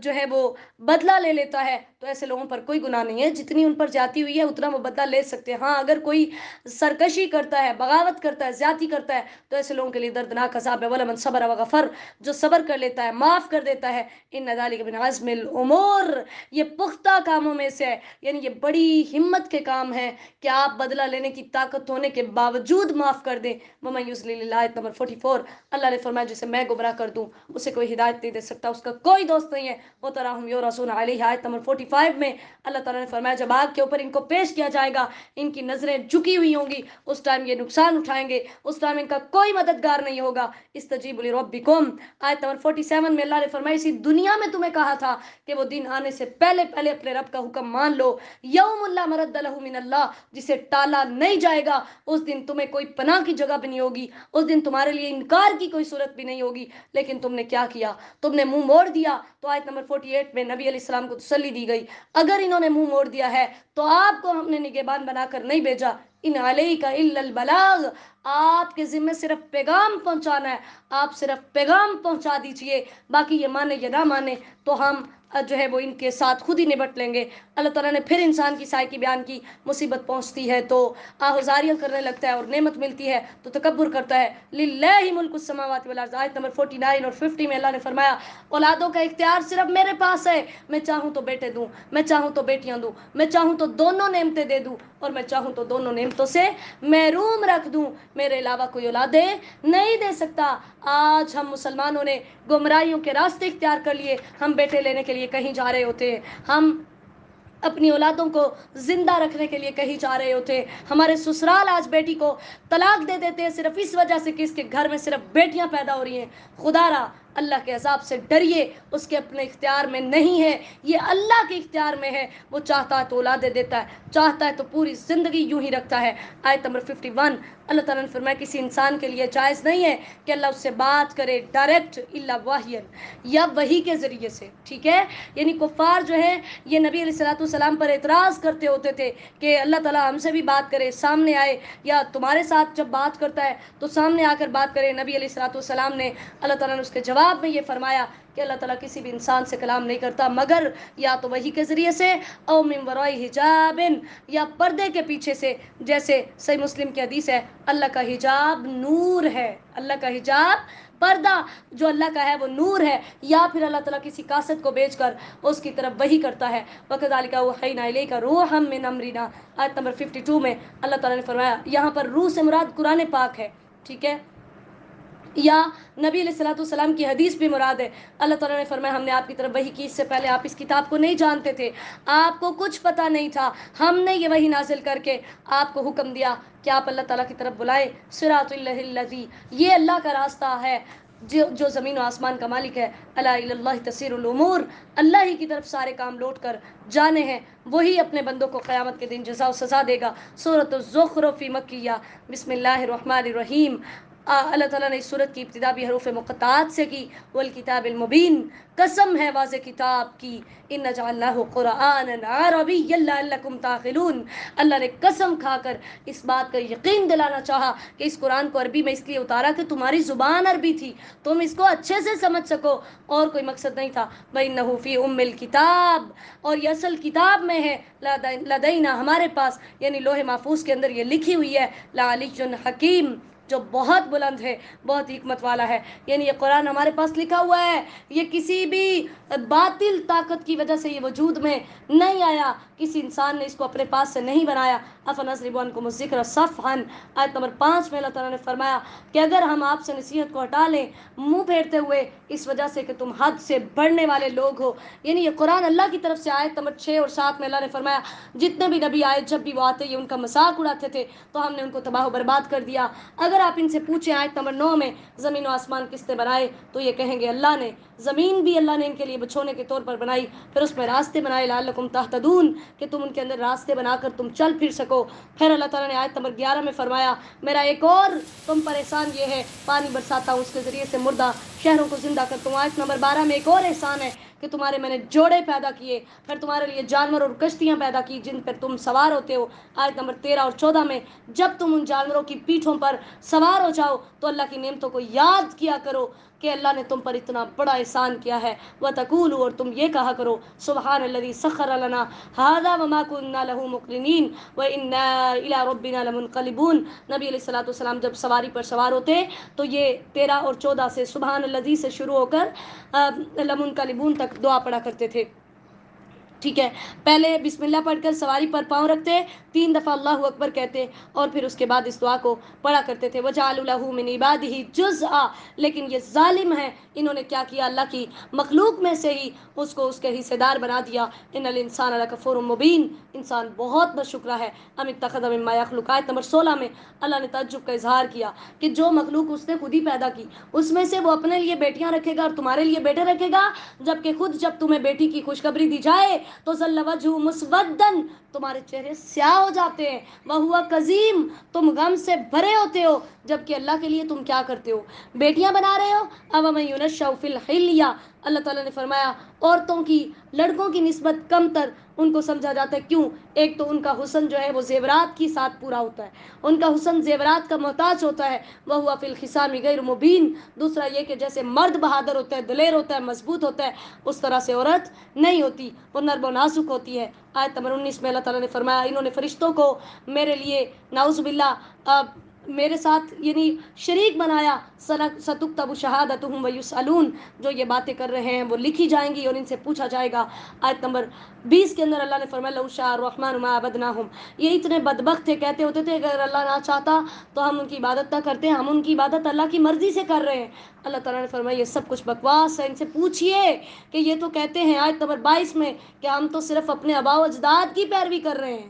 جو ہے وہ بدلہ لے لیتا ہے تو ایسے لوگوں پر کوئی گناہ نہیں ہے. جتنی ان پر زیادتی ہوئی ہے اتنا وہ بدلہ لے سکتے ہیں. ہاں اگر کوئی سرکشی کرتا ہے، بغاوت کرتا ہے، زیادتی کرتا ہے تو ایسے لوگوں کے لیے دردناک عذاب ہے. وَلَمَنْ صَبَرَ وَغَفَرَ، جو صبر کر لیتا ہے، معاف کر دیتا ہے، إِنَّ ذَلِكَ مِنْ عَزْمِ الْأُمُورِ، یہ پختہ کاموں میں سے ہے. یعنی یہ بڑی ہمت کے کام ہے کہ آپ بدلہ لینے کی طاقت ہونے کے باوجود معاف کر دیں. وَمَنْ يُضْلِلِ اللَّهُ، آیت نمبر 44، اللہ نے فرمایا جسے میں گمراہ کر دوں اسے کوئی ہدایت نہیں دے سکتا، اس کا کوئی دوست نہیں ہے. وَتَرَاهُمْ يُعْرَضُونَ عَلَيْهِ، آیت نمبر 45 میں اللہ تعالیٰ نے فرمایا جب آگ کے اوپر ان کو پیش کیا جائے گا ان کی نظریں جھکی ہوئی ہوں گی، اس ٹائم یہ نقصان اٹھائیں گے، اس ٹائم ان کا کوئی مددگار نہیں ہوگا. استجیبوا لربکم، آیت نمبر 47 میں اللہ نے فرمایا اسی دنیا میں تمہیں کہا تھا کہ وہ دن آنے سے پہلے پہلے اپنے رب کا حکم مان لو. یوم لا مرد لہ من اللہ، جسے ٹالا نہیں جائے گا. اس دن تمہیں کوئی پناہ کی جگہ بھی نہیں ہوگی، اس دن تمہارے لیے انکار کی کوئی صورت بھی نہیں ہوگی. لیکن تم نے کیا کیا؟ تم نے منہ موڑ دیا. تو آیت نمبر 48 میں نبی علیہ السلام کو تسلی دی گئی اگر انہوں نے منہ موڑ دیا ہے تو آپ کو ہم نے نگہبان بنا کر نہیں بھیجا. ان علیک الا البلاغ، آپ کے ذمہ صرف پیغام پہنچانا ہے، آپ صرف پیغام پہنچا دیجئے، باقی یہ مانے یا نہ مانے تو ہم جو ہے وہ ان کے ساتھ خود ہی نبٹ لیں گے. اللہ تعالیٰ نے پھر انسان کی سائے کی بیان کی. مصیبت پہنچتی ہے تو آہوزاریاں کرنے لگتا ہے اور نعمت ملتی ہے تو تکبر کرتا ہے. للہ ملک السماوات والارض، آیت نمبر 49 اور 50 میں اللہ نے فرمایا اولادوں کا اختیار صرف میرے پاس ہے. میں چاہوں تو بیٹے دوں، میں چاہوں تو بیٹیاں دوں، میں چاہوں تو دونوں نعمتیں دے دوں اور میں چاہوں تو دونوں نعمتوں سے محروم رکھ دوں. میرے علاوہ کوئی اولادیں نہیں دے سکتا. آج ہم مسلمانوں نے گمراہیوں کے راستے اختیار کر لیے. ہم بیٹے لینے کے لیے کہیں جا رہے ہوتے ہیں، ہم اپنی اولادوں کو زندہ رکھنے کے لیے کہیں جا رہے ہوتے ہیں، ہمارے سسرال آج بیٹی کو طلاق دے دیتے ہیں صرف اس وجہ سے کہ اس کے گھر میں صرف بیٹیاں پیدا ہو رہی ہیں. خدا را اللہ کے عذاب سے ڈریے، اس کے اپنے اختیار میں نہیں ہے، یہ اللہ کے اختیار میں ہے. وہ چاہتا ہے تو اولادیں دیتا ہے، چاہتا ہے تو پوری زندگی یوں ہی رکھتا ہے. آیت نمبر 51 اللہ تعالیٰ نے فرمایا کسی انسان کے لیے جائز نہیں ہے کہ اللہ اس سے بات کرے ڈائریکٹ الا وحیًا، یا وحی کے ذریعے سے. ٹھیک ہے، یعنی کفار جو ہے یہ نبی علیہ السلام پر اعتراض کرتے ہوتے تھے کہ اللہ تعالیٰ ہم سے بھی بات کرے، سامنے آئے، یا تمہارے ساتھ جب بات کرتا ہے تو سامنے آ کر بات کرے. نبی علیہ السلام نے اللہ تعالیٰ نے اس کے جواب میں یہ فرمایا کہ اللہ تعالیٰ کسی بھی انسان سے کلام نہیں کرتا مگر یا تو وحی کے ذریعے سے او من وراء حجاب، یا پردے کے پیچھے سے. جیسے صحیح مسلم کی حدیث ہے اللہ کا حجاب نور ہے، اللہ کا حجاب پردہ جو اللہ کا ہے وہ نور ہے. یا پھر اللہ تعالیٰ کسی قاصد کو بھیج کر اس کی طرف وحی کرتا ہے. وَكَذَلِكَ أَوْحَيْنَا إِلَيْكَ رُوحًا مِّنْ أَمْرِنَا، آیت نمبر 52 میں اللہ تعالیٰ نے فرمایا یہاں پر روح سے مراد قرآن پاک ہے. ٹھیک ہے، یا نبی علیہ السلام کی حدیث بھی مراد ہے. اللہ تعالیٰ نے فرمایا ہم نے آپ کی طرف وحی کی، اس سے پہلے آپ اس کتاب کو نہیں جانتے تھے، آپ کو کچھ پتہ نہیں تھا، ہم نے یہ وحی نازل کر کے آپ کو حکم دیا کہ آپ اللہ تعالیٰ کی طرف بلائے. صراط اللہ الذی، یہ اللہ کا راستہ ہے جو زمین و آسمان کا مالک ہے. الا الی اللہ تسیر الامور، اللہ ہی کی طرف سارے کام لوٹ کر جانے ہیں، وہی اپنے بندوں کو قیامت کے دن جزا و سزا دے گا. سورۃ الزخرف مکیہ، بسم اللہ الرحمن الرحیم. اللہ تعالیٰ نے اس سورت کی ابتدا بھی حروف مقطعات سے کی. والکتاب المبین، قسم ہے واضح کتاب کی. انا جعلناہ قرآنا عربیا لعلکم تعقلون، اللہ نے قسم کھا کر اس بات کا یقین دلانا چاہا کہ اس قرآن کو عربی میں اس لیے اتارا کہ تمہاری زبان عربی تھی، تم اس کو اچھے سے سمجھ سکو، اور کوئی مقصد نہیں تھا. وَإِنَّهُ فِي أُمِّ الْكِتَابِ، اور یہ اصل کتاب میں ہے، لدینا ہمارے پاس، یعنی لوح محفوظ کے اندر یہ لکھی ہوئی ہے. لعلی حکیم، جو بہت بلند ہے، بہت حکمت والا ہے. یعنی یہ قرآن ہمارے پاس لکھا ہوا ہے، یہ کسی بھی باطل طاقت کی وجہ سے یہ وجود میں نہیں آیا، کسی انسان نے اس کو اپنے پاس سے نہیں بنایا. افنضرب عنکم الذکر صفحا، آیت نمبر 5 میں اللہ تعالیٰ نے فرمایا کہ اگر ہم آپ سے نصیحت کو ہٹا لیں منہ پھیرتے ہوئے اس وجہ سے کہ تم حد سے بڑھنے والے لوگ ہو. یعنی یہ قرآن اللہ کی طرف سے. آیت نمبر 6 اور 7 میں اللہ نے فرمایا جتنے بھی نبی آئے جب بھی وہ آتے یہ ان کا مذاق اڑاتے تھے تو ہم نے ان کو تباہ و برباد کر دیا. اگر اگر آپ ان سے پوچھیں آیت نمبر 9 میں زمین و آسمان کس نے بنائے تو یہ کہیں گے اللہ نے. زمین بھی اللہ نے ان کے لیے بچھونے کے طور پر بنائی, پھر اس میں راستے بنائے لعلکم تہتدون, کہ تم ان کے اندر راستے بنا کر تم چل پھر سکو. پھر اللہ تعالیٰ نے آیت نمبر 11 میں فرمایا میرا ایک اور تم پر احسان یہ ہے پانی برساتا ہوں, اس کے ذریعے سے مردہ شہروں کو زندہ کرتا ہوں. آیت نمبر 12 میں ایک اور احسان ہے کہ تمہارے میں نے جوڑے پیدا کیے, پھر تمہارے لیے جانور اور کشتیاں پیدا کی جن پر تم سوار ہوتے ہو. آیت نمبر 13 اور 14 میں جب تم ان جانوروں کی پیٹھوں پر سوار ہو جاؤ تو اللہ کی نعمتوں کو یاد کیا کرو کہ اللہ نے تم پر اتنا بڑا احسان کیا ہے. وَتَقُولُوا, اور تم یہ کہا کرو سبحان الذی سخر لنا هذا وما كنا له مقرنین وَإِنَّا إِلَى رَبِّنَا لَمُنْقَلِبُونَ. نبی علیہ الصلوۃ والسلام جب سواری پر سوار ہوتے تو یہ 13 اور 14 سے سبحان الذی سے شروع ہو کر لمنقلبون تک دعا پڑھا کرتے تھے. ٹھیک ہے, پہلے بسم اللہ پڑھ کر سواری پر پاؤں رکھتے, 3 دفعہ اللہ اکبر کہتے, اور پھر اس کے بعد اس دعا کو پڑھا کرتے تھے. وَجَعَلُوا لَهُ مِنْ عِبَادِهِ جُزْءًا, لیکن یہ ظالم ہیں, انہوں نے کیا کیا, اللہ کی مخلوق میں سے ہی اس کو اس کے حصے دار بنا دیا. ان الانسان لکفور مبین, انسان بہت ناشکرا ہے. ام اتخذ مما یخلق, آیت نمبر 16 میں اللہ نے تعجب کا اظہار کیا کہ جو مخلوق اس نے خود ہی پیدا کی اس میں سے وہ اپنے لیے بیٹیاں رکھے گا اور تمہارے لیے بیٹے رکھے گا, جبکہ خود جب تمہیں بیٹی کی خوشخبری دی جائے تو ظل وجهه مسودا, تمہارے چہرے سیاہ ہو جاتے ہیں. وہو کظیم, تم غم سے بھرے ہوتے ہو, جبکہ اللہ کے لیے تم کیا کرتے ہو, بیٹیاں بنا رہے ہو. اب من ينشأ فی الحلیہ, اللہ تعالیٰ نے فرمایا عورتوں کی لڑکوں کی نسبت کم تر ان کو سمجھا جاتا ہے. کیوں؟ ایک تو ان کا حسن جو ہے وہ زیورات کی ساتھ پورا ہوتا ہے, ان کا حسن زیورات کا محتاج ہوتا ہے. وہو فی الخصام غیر مبین, دوسرا یہ کہ جیسے مرد بہادر ہوتا ہے, دلیر ہوتا ہے, مضبوط ہوتا ہے, اس طرح سے عورت نہیں ہوتی, وہ نرم و نازک ہوتی ہے. آیت نمبر 19 میں اللہ تعالیٰ نے فرمایا انہوں نے فرشتوں کو میرے لیے نعوذ باللہ میرے ساتھ یعنی شریک بنایا. ستکتب شہادتہم ویسألون, جو یہ باتیں کر رہے ہیں وہ لکھی جائیں گی اور ان سے پوچھا جائے گا. آیت نمبر 20 کے اندر اللہ نے فرمایا لو شاء الرحمن ما عبدناہم, یہ اتنے بدبخت تھے, کہتے ہوتے تھے اگر اللہ نہ چاہتا تو ہم ان کی عبادت نہ کرتے, ہم ان کی عبادت اللہ کی مرضی سے کر رہے ہیں. اللہ تعالیٰ نے فرمایا یہ سب کچھ بکواس ہے, ان سے پوچھئے کہ یہ تو کہتے ہیں آیت نمبر 22 میں کہ ہم تو صرف اپنے آباء و اجداد کی پیروی کر رہے ہیں.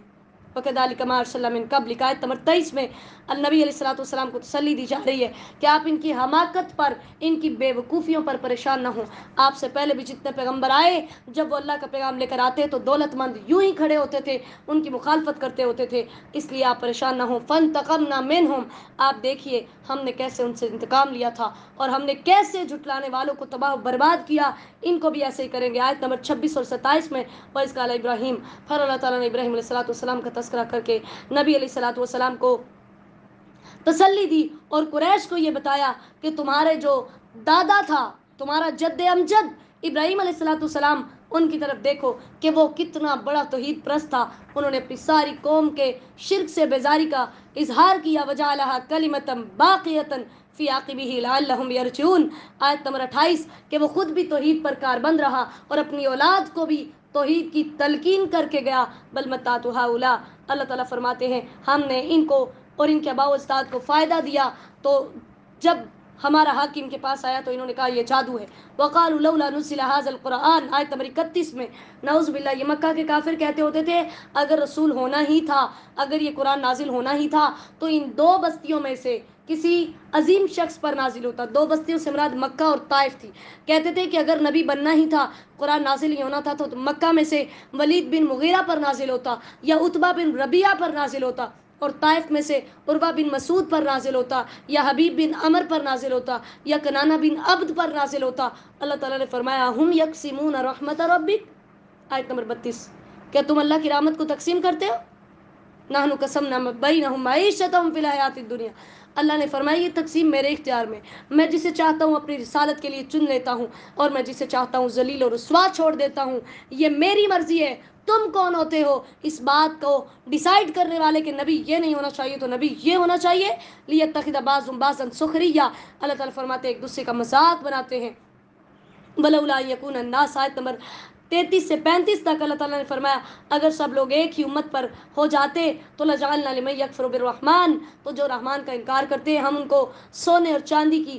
وَكَذَلِكَ مَا أَرْسَلْنَا مِن قَبْلِكَ, آیت نمبر 23 میں النبی علیہ الصلوۃ والسلام کو تسلی دی جا رہی ہے کہ آپ ان کی حماقت پر, ان کی بے وقوفیوں پر پریشان نہ ہوں. آپ سے پہلے بھی جتنے پیغمبر آئے جب وہ اللہ کا پیغام لے کر آتے تو دولت مند یوں ہی کھڑے ہوتے تھے, ان کی مخالفت کرتے ہوتے تھے, اس لیے آپ پریشان نہ ہوں. فَانْتَقَمْنَا مِنْهُمْ, آپ دیکھیے ہم نے کیسے ان سے انتقام لیا تھا اور ہم نے کیسے جھٹلانے والوں کو تباہ و برباد کیا, ان کو بھی ایسے ہی کریں گے. آیت نمبر 26 اور 27 میں وَإِذْ قَالَ ابراہیم, پھر اللہ تعالیٰ نے ابراہیم علیہ الصلوۃ والسلام کا تذکرہ کر کے نبی علیہ الصلوۃ والسلام کو تسلی دی اور قریش کو یہ بتایا کہ تمہارے جو دادا تھا, تمہارا جد امجد ابراہیم علیہ الصلوۃ والسلام, ان کی طرف دیکھو کہ وہ کتنا بڑا توحید پرست تھا. انہوں نے اپنی ساری قوم کے شرک سے بیزاری کا اظہار کیا. وَجَعَلَهَا كَلِمَةً بَاقِيَةً فِي عَقِبِهِ لَعَلَّهُمْ يَرْجِعُونَ, آیت نمبر 28 کہ وہ خود بھی توحید پر کاربند رہا اور اپنی اولاد کو بھی توحید کی تلقین کر کے گیا. بل متعت هؤلاء, اللہ تعالیٰ فرماتے ہیں ہم نے ان کو اور ان کے آباء و اجداد کو فائدہ دیا, تو جب ہمارا حق ان کے پاس آیا تو انہوں نے کہا یہ جادو ہے. وقالوا لولا نزل هذا القرآن, آیت نمبر 31 میں نعوذ باللہ, یہ مکہ کے کافر کہتے ہوتے تھے اگر رسول ہونا ہی تھا, اگر یہ قرآن نازل ہونا ہی تھا تو ان 2 بستیوں میں سے کسی عظیم شخص پر نازل ہوتا. 2 بستیوں سے مراد مکہ اور طائف تھی. کہتے تھے کہ اگر نبی بننا ہی تھا, قرآن نازل ہی ہونا تھا تو مکہ میں سے ولید بن مغیرہ پر نازل ہوتا, یا عتبہ بن ربیعہ پر نازل ہوتا, اور طائف میں سے عروہ بن مسعود پر نازل ہوتا, یا حبیب بن عمر پر نازل ہوتا, یا کنانہ بن عبد پر نازل ہوتا. اللہ تعالیٰ نے فرمایا ہم یقسمون رحمت ربک, آیت نمبر 32, کیا تم اللہ کی رحمت کو تقسیم کرتے ہو؟ نحن قسمنا بینہم معیشتہم فی الحیات الدنیا, اللہ نے فرمایا یہ تقسیم میرے اختیار میں جسے چاہتا ہوں اپنی رسالت کے لیے چن لیتا ہوں اور میں جسے چاہتا ہوں ذلیل و رسوا چھوڑ دیتا ہوں, یہ میری مرضی ہے. تم کون ہوتے ہو اس بات کو ڈیسائیڈ کرنے والے کہ نبی یہ نہیں ہونا چاہیے تو نبی یہ ہونا چاہیے. لیتخذ بعضهم بعضا سخریا, اللہ تعالیٰ فرماتے ہیں ایک دوسرے کا مذاق بناتے ہیں. ولولا یکون الناس, آیت نمبر 33 سے 35 تک اللہ تعالیٰ نے فرمایا اگر سب لوگ ایک ہی امت پر ہو جاتے تو لجعلنا لمن یکفر بالرحمن, تو جو رحمان کا انکار کرتے ہیں ہم ان کو سونے اور چاندی کی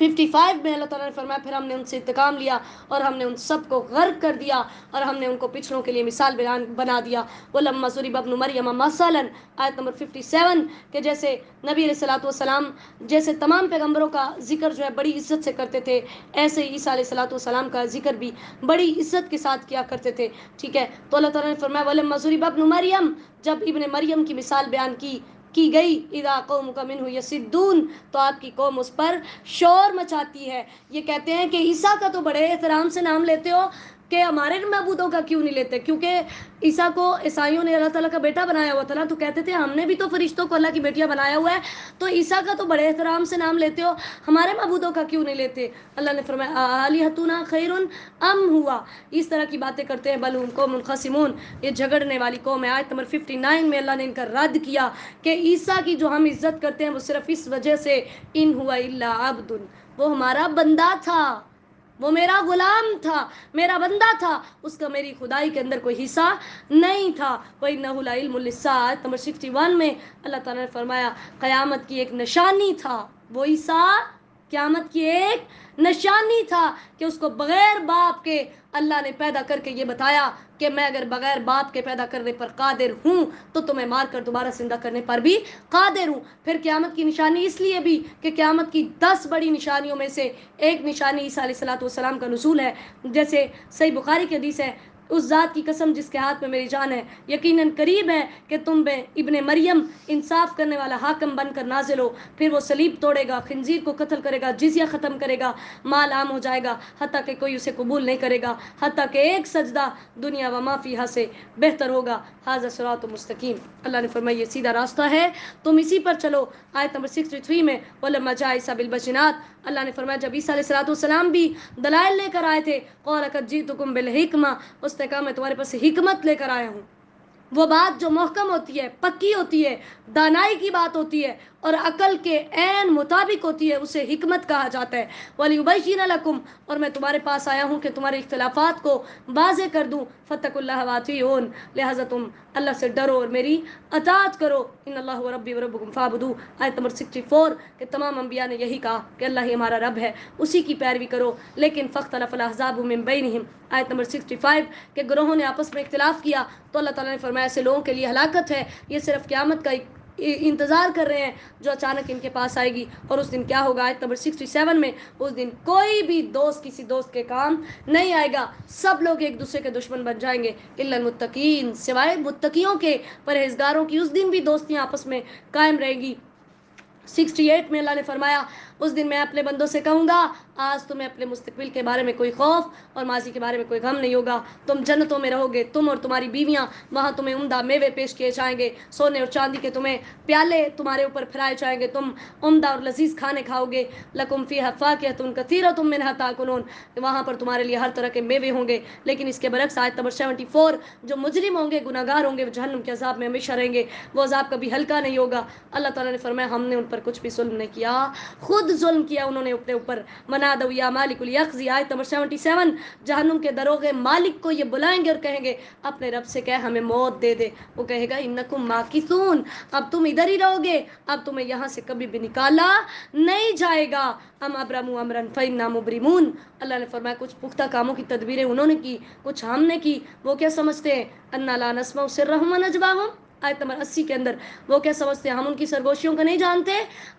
55 میں اللہ تعالیٰ نے فرمایا پھر ہم نے ان سے انتقام لیا اور ہم نے ان سب کو غرق کر دیا اور ہم نے ان کو پچھڑوں کے لیے مثال بنا دیا. وَلَمَّا ضُرِبَ ابْنُ مَرْيَمَ مَثَلًا آیت نمبر 57 کہ جیسے نبی علیہ الصلوۃ والسلام جیسے تمام پیغمبروں کا ذکر جو ہے بڑی عزت سے کرتے تھے، ایسے ہی عیسیٰ علیہ الصلوۃ والسلام کا ذکر بھی بڑی عزت کے ساتھ کیا کرتے تھے. ٹھیک ہے، تو اللہ تعالیٰ نے فرمایا وَلَمَّا ضُرِبَ ابْنُ مَرْيَمَ، جب ابن مریم کی مثال بیان کی گئی، اذا قومک منہ یصدون، تو آپ کی قوم اس پر شور مچاتی ہے. یہ کہتے ہیں کہ عیسیٰ کا تو بڑے احترام سے نام لیتے ہو، کہ ہمارے معبودوں کا کیوں نہیں لیتے؟ کیونکہ عیسیٰ کو عیسائیوں نے اللہ تعالیٰ کا بیٹا بنایا ہوا تھا نا، تو کہتے تھے ہم نے بھی تو فرشتوں کو اللہ کی بیٹیاں بنایا ہوا ہے، تو عیسیٰ کا تو بڑے احترام سے نام لیتے ہو، ہمارے معبودوں کا کیوں نہیں لیتے؟ اللہ نے فرمایا آلہتنا خیر ام ہوا، اس طرح کی باتیں کرتے ہیں، بل ہم قوم منقسمون، یہ جھگڑنے والی قوم ہے. آیت نمبر 59 میں اللہ نے ان کا رد کیا کہ عیسیٰ کی جو ہم عزت کرتے ہیں وہ صرف اس وجہ سے ان ہوا الا عبد، وہ ہمارا بندہ تھا، وہ میرا غلام تھا، میرا بندہ تھا، اس کا میری خدائی کے اندر کوئی حصہ نہیں تھا. وَإِنَّهُ لَعِلْمٌ لِلسَّاعَةِ آیت نمبر 61 میں اللہ تعالیٰ نے فرمایا قیامت کی ایک نشانی تھا، وہ عیسیٰ قیامت کی ایک نشانی تھا کہ اس کو بغیر باپ کے اللہ نے پیدا کر کے یہ بتایا کہ میں اگر بغیر باپ کے پیدا کرنے پر قادر ہوں تو تمہیں مار کر دوبارہ زندہ کرنے پر بھی قادر ہوں. پھر قیامت کی نشانی اس لیے بھی کہ قیامت کی 10 بڑی نشانیوں میں سے ایک نشانی عیسیٰ علیہ الصلوۃ والسلام کا نزول ہے. جیسے صحیح بخاری کی حدیث ہے، اس ذات کی قسم جس کے ہاتھ میں میری جان ہے، یقیناً قریب ہے کہ تم میں ابن مریم انصاف کرنے والا حاکم بن کر نازل ہو، پھر وہ صلیب توڑے گا، خنزیر کو قتل کرے گا، جزیہ ختم کرے گا، مال عام ہو جائے گا، حتیٰ کہ کوئی اسے قبول نہیں کرے گا، حتیٰ کہ ایک سجدہ دنیا و ما فیہا سے بہتر ہوگا. ھذا صراط مستقیم، اللہ نے فرمایا یہ سیدھا راستہ ہے، تم اسی پر چلو. آیت نمبر 63 میں وَلَمَّا جَاءَ عِیسَىٰ بِالْبَيِّنَاتِ، اللہ نے فرمایا جب عیسیٰ علیہ الصلوۃ والسلام بھی دلائل لے کر آئے تھے، قَالَ قَدْ جِئْتُکُم بِالْحِکْمَةِ، اس نے کہا میں تمہارے پاس حکمت لے کر آیا ہوں. وہ بات جو محکم ہوتی ہے، پکی ہوتی ہے، دانائی کی بات ہوتی ہے اور عقل کے عین مطابق ہوتی ہے، اسے حکمت کہا جاتا ہے. وَلِيُبَيِّنَ لَكُمْ، اور میں تمہارے پاس آیا ہوں کہ تمہارے اختلافات کو واضح کر دوں. فَاتَّقُوا اللَّهَ وَأَطِیعُونِ، لہٰذا تم اللہ سے ڈرو اور میری اطاعت کرو. ان اللہ هو ربی وربکم فاعبدوہ، آیت نمبر 64 کہ تمام انبیاء نے یہی کہا کہ اللہ ہی ہمارا رب ہے، اسی کی پیروی کرو. لیکن فاختلف الاحزاب من بینہم، آیت نمبر 65 کہ گروہوں نے آپس میں اختلاف کیا، تو اللہ تعالیٰ نے فرمایا ایسے لوگوں کے لیے ہلاکت ہے، یہ صرف قیامت کا انتظار کر رہے ہیں جو اچانک ان کے پاس آئے گی. اور اس دن کیا ہوگا؟ آیت نمبر 67 میں اس دن کوئی بھی دوست کسی دوست کے کام نہیں آئے گا، سب لوگ ایک دوسرے کے دشمن بن جائیں گے، الا المتقین، سوائے متقیوں کے، پرہیزگاروں کی اس دن بھی دوستیاں آپس میں قائم رہیں گی. 68 میں اللہ نے فرمایا اس دن میں اپنے بندوں سے کہوں گا آج تمہیں اپنے مستقبل کے بارے میں کوئی خوف اور ماضی کے بارے میں کوئی غم نہیں ہوگا، تم جنتوں میں رہو گے، تم اور تمہاری بیویاں، وہاں تمہیں عمدہ میوے پیش کیے جائیں گے، سونے اور چاندی کے تمہیں پیالے تمہارے اوپر پھرائے جائیں گے، تم عمدہ اور لذیذ کھانے کھاؤ گے. لکم فیہا فاکہۃ کثیرۃ منھا تاکلون، وہاں پر تمہارے لیے ہر طرح کے میوے ہوں گے. لیکن اس کے برعکس آیت نمبر 74 جو مجرم ہوں گے، گناہ گار ہوں گے، وہ جہنم کے عذاب میں ہمیشہ رہیں گے، وہ عذاب کبھی ہلکا نہیں ہوگا. اللہ تعالیٰ نے فرمایا ہم نے ان پر کچھ بھی ظلم نہیں کیا، خود ظلم کیا انہوں نے اپنے اوپر. منادوا یا مالک لیقضی، آیت نمبر 77 جہنم کے دروغے مالک کو یہ بلائیں گے اور کہیں گے اپنے رب سے کہہ ہمیں موت دے دے. وہ کہے گا انکم ماکثون، اب تم ادھر ہی رہو گے، اب تمہیں یہاں سے کبھی بھی نکالا نہیں جائے گا. ام ابرموا امرا فانا مبرمون، اللہ نے فرمایا کچھ پختہ کاموں کی تدبیریں انہوں نے کی، کچھ ہم نے کی. وہ کیا سمجھتے ہیں؟ انا لا نسمع سرهم ونجواهم، آیت نمبر 80 کے اندر وہ کیا سمجھتے ہیں ہم ان کی سرگوشیوں کو نہیں جانتے؟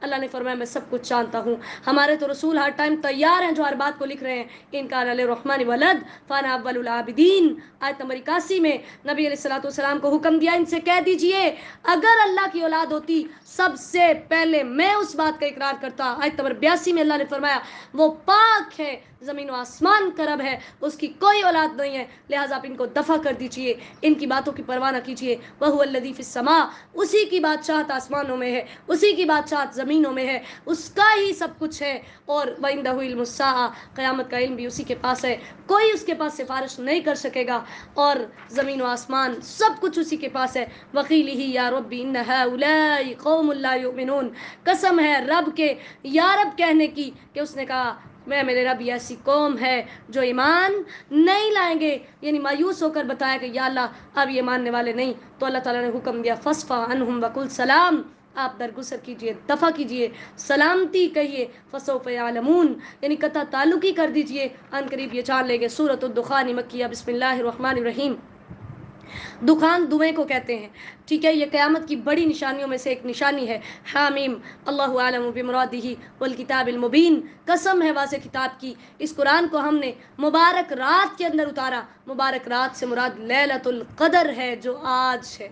اللہ نے فرمایا میں سب کچھ جانتا ہوں. ہمارے تو رسول ہر ٹائم تیار ہیں جو ہر بات کو لکھ رہے ہیں. ان کان للرحمن ولد فانا اول العابدین، آیت نمبر 81 میں نبی علیہ الصلوۃ والسلام کو حکم دیا ان سے کہہ دیجئے اگر اللہ کی اولاد ہوتی سب سے پہلے میں اس بات کا اقرار کرتا. آیت نمبر 82 میں اللہ نے فرمایا وہ پاک ہے، زمین و آسمان کا رب ہے، اس کی کوئی اولاد نہیں ہے، لہٰذا آپ ان کو دفع کر دیجئے، ان کی باتوں کی پرواہ نہ کیجئے. وَهُوَ الَّذِي فِي السَّمَاءِ، اسی کی بادشاہت آسمانوں میں ہے، اسی کی بادشاہت زمینوں میں ہے، اس کا ہی سب کچھ ہے. اور وَعِندَهُ عِلْمُ السَّاعَةِ، قیامت کا علم بھی اسی کے پاس ہے، کوئی اس کے پاس سفارش نہیں کر سکے گا، اور زمین و آسمان سب کچھ اسی کے پاس ہے. وَقِيلِهِ يَا رَبِّ إِنَّ هَؤُلَاءِ قَوْمٌ لَا يُؤْمِنُونَ، قسم ہے رب کے یا رب کہنے کی کہ اس نے کہا میں میرے رب یہ ایسی قوم ہے جو ایمان نہیں لائیں گے، یعنی مایوس ہو کر بتایا کہ یا اللہ اب یہ ماننے والے نہیں. تو اللہ تعالیٰ نے حکم دیا فَاصْفَحْ عَنْهُمْ وَقُلْ سَلام، آپ درگزر کیجئے، دفع کیجئے، سلامتی کہیے، فسوف یعلمون یعنی قطع تعلقی کر دیجئے، ان قریب یہ جان لیں گے۔ سورۃ الدخان مکیہ، بسم اللہ الرحمن الرحیم۔ دخان دھوئیں کو کہتے ہیں، ٹھیک ہے، یہ قیامت کی بڑی نشانیوں میں سے ایک نشانی ہے۔ حامیم، اللہ عالم بمرادہ والکتاب المبین، قسم ہے واضح کتاب کی، اس قرآن کو ہم نے مبارک رات کے اندر اتارا۔ مبارک رات سے مراد لیلۃ القدر ہے جو آج ہے۔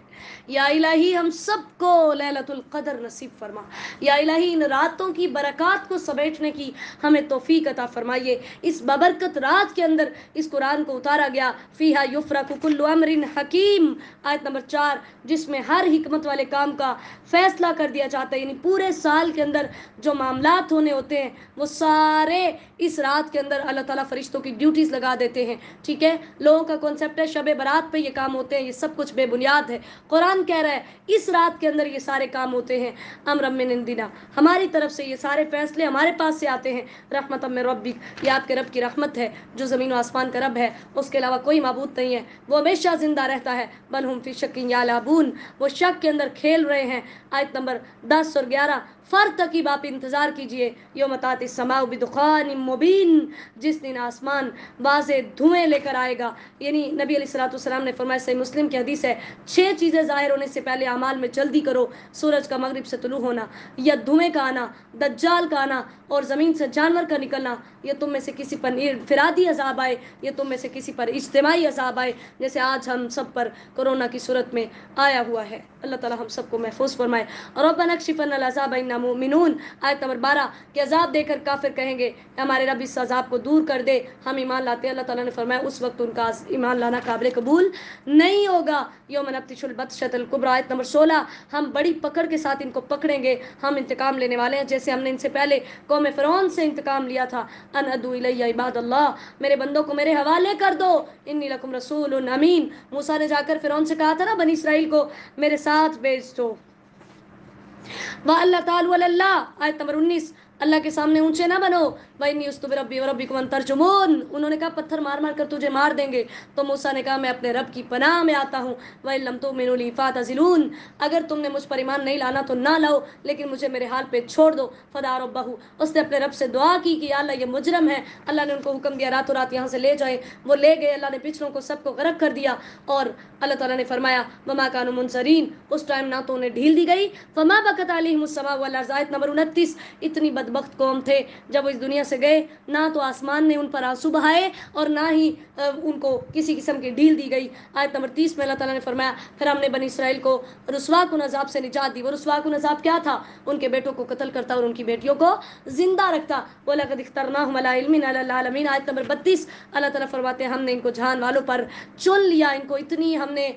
یا الہی ہم سب کو لیلۃ القدر نصیب فرما، یا الہی ان راتوں کی برکات کو سمیٹنے کی ہمیں توفیق عطا فرمائیے۔ اس بابرکت رات کے اندر اس قرآن کو اتارا گیا، فیہا یفرق کل امر حکیم، آیت نمبر 4، جس میں ہر حکمت والے کام کا فیصلہ کر دیا جاتا ہے، یعنی پورے سال کے اندر جو معاملات ہونے ہوتے ہیں وہ سارے اس رات کے اندر اللہ تعالیٰ فرشتوں کی ڈیوٹیز لگا دیتے ہیں، ٹھیک ہے۔ لوگوں کا کنسیپٹ ہے شب برات پہ یہ کام ہوتے ہیں، یہ سب کچھ بے بنیاد ہے۔ قرآن کہہ رہا ہے اس رات کے اندر یہ سارے کام ہوتے ہیں، امر من عندنا، ہماری طرف سے یہ سارے فیصلے ہمارے پاس سے آتے ہیں، رحمت من ربک، یہ آپ کے رب کی رحمت ہے جو زمین و آسمان کا رب ہے، اس کے علاوہ کوئی معبود نہیں ہے، وہ ہمیشہ زندہ رہتا ہے۔ بل ہم فی شک یلعبون، وہ شک کے اندر کھیل رہے ہیں۔ آیت نمبر 10 اور 11، فرتقب، آپ انتظار کیجئے، یوم تأتی السماء بدخان مبین، جس دن آسمان واضح دھوئیں لے کر آئے گا، یعنی نبی علیہ الصلوۃ والسلام نے فرمایا، صحیح مسلم کی حدیث ہے، 6 چیزیں ظاہر ہونے سے پہلے اعمال میں جلدی کرو، سورج کا مغرب سے طلوع ہونا، یا دھوئیں کا آنا، دجال کا آنا، اور زمین سے جانور کا نکلنا، یہ تم میں سے کسی پر انفرادی عذاب آئے، یہ تم میں سے کسی پر اجتماعی عذاب آئے، جیسے آج ہم سب پر کورونا کی صورت میں آیا ہوا ہے۔ اللہ تعالیٰ ہم سب کو محفوظ فرمائے۔ ربنا اکشف عنا العذاب انا مؤمنون، آیت نمبر 12، کہ عذاب دے کر کافر کہیں گے ہمارے رب اس عذاب کو دور کر دے، ہم ایمان لاتے ہیں۔ اللہ تعالیٰ نے فرمایا اس وقت ان کا ایمان لانا قابل قبول نہیں ہوگا۔ یوم نبطش البطشۃ الکبریٰ، آیت نمبر 16، ہم بڑی پکڑ کے ساتھ ان کو پکڑیں گے، ہم انتقام لینے والے ہیں، جیسے ہم نے ان سے پہلے قوم فرعون سے انتقام لیا تھا۔ ان ادعوا الی عباد اللہ، میرے بندوں کو میرے حوالے کر دو، انی لکم رسول امین، موسیٰ نے جا کر فرعون سے کہا تھا نا بنی اسرائیل کو میرے ساتھ بھیج دو۔ وَأَلَّا تَعْلُوا عَلَى اللَّهِ، آیت نمبر 19، اللہ کے سامنے اونچے نہ بنو، وَإِنِّي عُذْتُ بِرَبِّي وَرَبِّكُمْ أَن تَرْجُمُونِ، انہوں نے کہا پتھر مار مار کر تجھے مار دیں گے، تو موسیٰ نے کہا میں اپنے رب کی پناہ میں آتا ہوں، وَإِن لَّمْ تُؤْمِنُوا لِي فَاعْتَزِلُونِ، اگر تم نے مجھ پر ایمان نہیں لانا تو نہ لاؤ، لیکن مجھے میرے حال پہ چھوڑ دو۔ فَدَعَا رَبَّهُ، اس نے اپنے رب سے دعا کی کہ یا اللہ یہ مجرم ہے، اللہ نے ان کو حکم دیا راتوں رات یہاں سے لے جائیں، وہ لے گئے، اللہ نے پچھلوں کو سب کو غرق کر دیا، اور اللہ تعالیٰ نے فرمایا وَمَا كَانُوا مُنظَرِينَ، اس ٹائم نہ تو انہیں ڈھیل دی گئی، فَمَا بَكَتْ عَلَيْهِمُ السَّمَاءُ وَالْأَرْضُ، آیت نمبر 29، اتنی بدبخت قوم تھے جب وہ اس دنیا سے گئے، نہ تو آسمان نے ان پر آنسو بہائے اور نہ ہی ان کو کسی قسم کی ڈھیل دی گئی۔ آیت نمبر 30 میں اللہ تعالیٰ نے فرمایا پھر ہم نے بنی اسرائیل کو رسوا کن عذاب سے نجات دی۔ وہ رسوا کن عذاب کیا تھا؟ ان کے بیٹوں کو قتل کرتا اور ان کی بیٹیوں کو زندہ رکھتا۔ وَلَقَدِ اخْتَرْنَاهُمْ عَلَىٰ عِلْمٍ عَلَى الْعَالَمِينَ، آیت نمبر 32، اللہ تعالیٰ فرماتے ہیں ہم نے ان کو جہان والوں پر چن لیا، ان کو اتنی ہم نے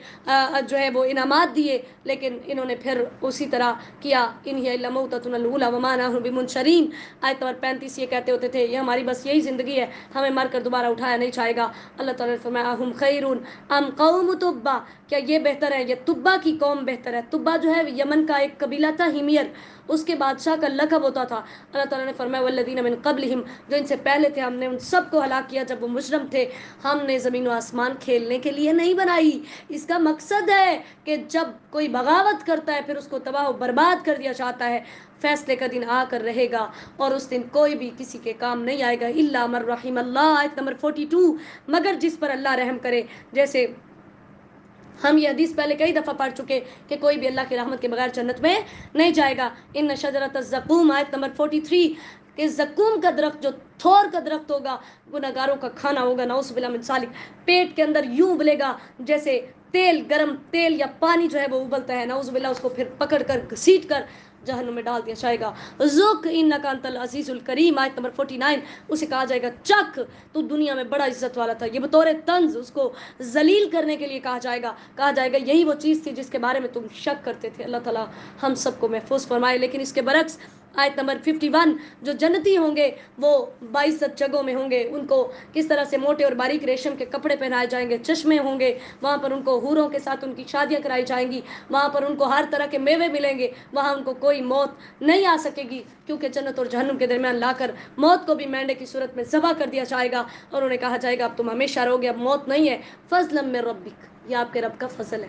جو ہے وہ انعامات دیے، لیکن انہوں نے پھر اسی طرح کیا۔ ان ہی الا موتتنا الاولی وما نحن بمنشرین، آیت نمبر 35، یہ کہتے ہوتے تھے یہ ہماری بس یہی زندگی ہے، ہمیں مر کر دوبارہ اٹھایا نہیں جائے گا۔ اللہ تعالیٰ نے فرمایا ہم خیرون ام قوم تبا، کیا یہ بہتر ہے، یہ تبا کی قوم بہتر ہے۔ تبا جو ہے یمن کا ایک قبیلہ تھا، ہمیر، اس کے بادشاہ کا لقب ہوتا تھا۔ اللہ تعالیٰ نے فرمایا والذین من قبلہم، جو ان سے پہلے تھے ہم نے ان سب کو ہلاک کیا جب وہ مجرم تھے۔ ہم نے زمین و آسمان کھیلنے کے لیے نہیں بنائی، اس کا مقصد ہے کہ جب کوئی بغاوت کرتا ہے پھر اس کو تباہ و برباد کر دیا جاتا ہے۔ فیصلے کا دن آ کر رہے گا اور اس دن کوئی بھی کسی کے کام نہیں آئے گا، الا من رحم اللہ، آیت نمبر 42، مگر جس پر اللہ رحم کرے۔ جیسے ہم یہ حدیث پہلے کئی دفعہ پڑھ چکے کہ کوئی بھی اللہ کی رحمت کے بغیر جنت میں نہیں جائے گا۔ ان شجرۃ الزقوم، آیت نمبر 43، کہ زقوم کا درخت جو تھور کا درخت ہوگا گناہ گاروں کا کھانا ہوگا، نعوذ باللہ من ذالک، پیٹ کے اندر یوں ابلے گا جیسے تیل، گرم تیل یا پانی جو ہے وہ ابلتا ہے، نعوذ باللہ، اس کو پھر پکڑ کر گھسیٹ کر جہنم میں ڈال دیا جائے گا۔ ذُقْ اِنَّکَ أَنْتَ الْعَزِیزُ الْکریم، آیت نمبر 49، اسے کہا جائے گا چکھ، تو دنیا میں بڑا عزت والا تھا، یہ بطور طنز اس کو ذلیل کرنے کے لیے کہا جائے گا یہی وہ چیز تھی جس کے بارے میں تم شک کرتے تھے۔ اللہ تعالیٰ ہم سب کو محفوظ فرمائے۔ لیکن اس کے برعکس آیت نمبر 51، جو جنتی ہوں گے وہ باعزت جگہوں میں ہوں گے، ان کو کس طرح سے موٹے اور باریک ریشم کے کپڑے پہنائے جائیں گے، چشمے ہوں گے، وہاں پر ان کو حوروں کے ساتھ ان کی شادیاں کرائی جائیں گی، وہاں پر ان کو ہر طرح کے میوے ملیں گے، وہاں ان کو کوئی موت نہیں آ سکے گی، کیونکہ جنت اور جہنم کے درمیان لا کر موت کو بھی مینڈے کی صورت میں ذبح کر دیا جائے گا، اور انہیں کہا جائے گا اب تم ہمیشہ رہو گے، اب موت نہیں ہے۔ فضلا من ربک، یہ آپ کے رب کا فضل ہے،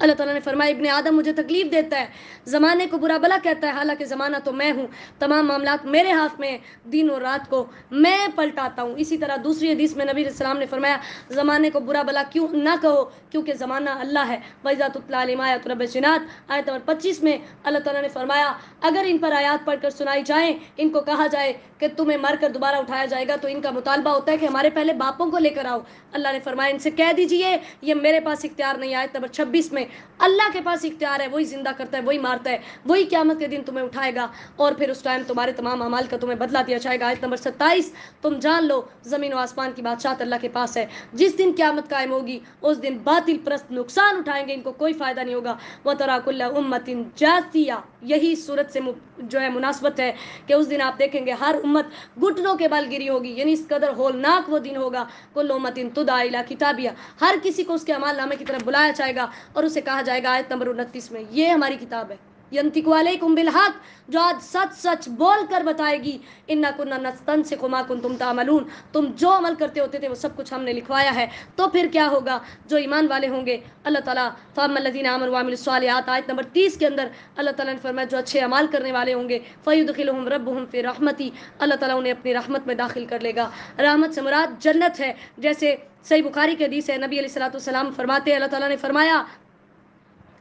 اللہ تعالیٰ نے فرمایا ابن آدم مجھے تکلیف دیتا ہے، زمانے کو برا بلا کہتا ہے، حالانکہ زمانہ تو میں ہوں، تمام معاملات میرے ہاتھ میں ہیں، دن اور رات کو میں پلٹاتا ہوں۔ اسی طرح دوسری حدیث میں نبی علیہ السلام نے فرمایا زمانے کو برا بلا کیوں نہ کہو، کیونکہ زمانہ اللہ ہے۔ وَإِذَا تُتْلَىٰ عَلَيْهِمْ آيَاتُ رَبِّ الْبَيِّنَاتِ آیت نمبر 25 میں اللہ تعالیٰ نے فرمایا اگر ان پر آیات پڑھ کر سنائی جائیں، ان کو کہا جائے کہ تمہیں مر کر دوبارہ اٹھایا جائے گا، تو ان کا مطالبہ ہوتا ہے کہ ہمارے پہلے باپوں کو لے کر آؤ۔ اللہ نے فرمایا ان سے کہہ دیجئے یہ میرے پاس اختیار نہیں۔ آیت نمبر 26 میں اللہ کے پاس اختیار ہے، وہی زندہ کرتا ہے، وہی مارتا ہے، وہی قیامت کے دن تمہیں اٹھائے گا اور پھر اس ٹائم تمہارے تمام اعمال کا تمہیں بدلہ دیا جائے گا۔ آیت نمبر 27 تم جان لو زمین و آسمان کی بادشاہت اللہ کے پاس ہے۔ جس دن قیامت قائم ہوگی اس دن باطل پرست نقصان اٹھائیں گے، ان کو کوئی فائدہ نہیں ہوگا۔ وَتَرَىٰ كُلَّ أُمَّةٍ جَاثِيَةً یہی صورت سے جو ہے مناسبت ہے کہ اس دن آپ دیکھیں گے ہر امت گھٹنوں کے بل گری ہوگی، یعنی اس قدر ہولناک وہ دن ہوگا۔ كُلُّ أُمَّةٍ تُدْعَىٰ إِلَىٰ كِتَابِهَا ہر کسی کو اس کے اعمال نامے کی طرف بلایا جائے گا اور اسے کہا جائے گا آیت نمبر 29 میں یہ ہماری کتاب ہے، يَنطِقُ عَلَيْكُم بِالْحَقِّ جو آج سچ سچ بول کر بتائے گی، إِنَّا كُنَّا نَسْتَنسِخُ مَا كُنتُمْ تَعْمَلُونَ تم جو عمل کرتے ہوتے تھے وہ سب کچھ ہم نے لکھوایا ہے۔ تو پھر کیا ہوگا؟ جو ایمان والے ہوں گے اللہ تعالیٰ فَأَمَّا الَّذِينَ آمَنُوا وَعَمِلُوا الصَّالِحَاتِ آیت نمبر 30 کے اندر اللہ تعالیٰ نے فرمایا جو اچھے اعمال کرنے والے ہوں گے فَيُدْخِلُهُمْ رَبُّهُمْ فِي رَحْمَتِهِ اللہ تعالیٰ انہیں اپنی رحمت میں داخل کر لے گا۔ رحمت سے مراد جنت ہے، جیسے صحیح بخاری کی حدیث ہے نبی علیہ الصلوۃ والسلام فرماتے ہیں اللہ تعالیٰ نے فرمایا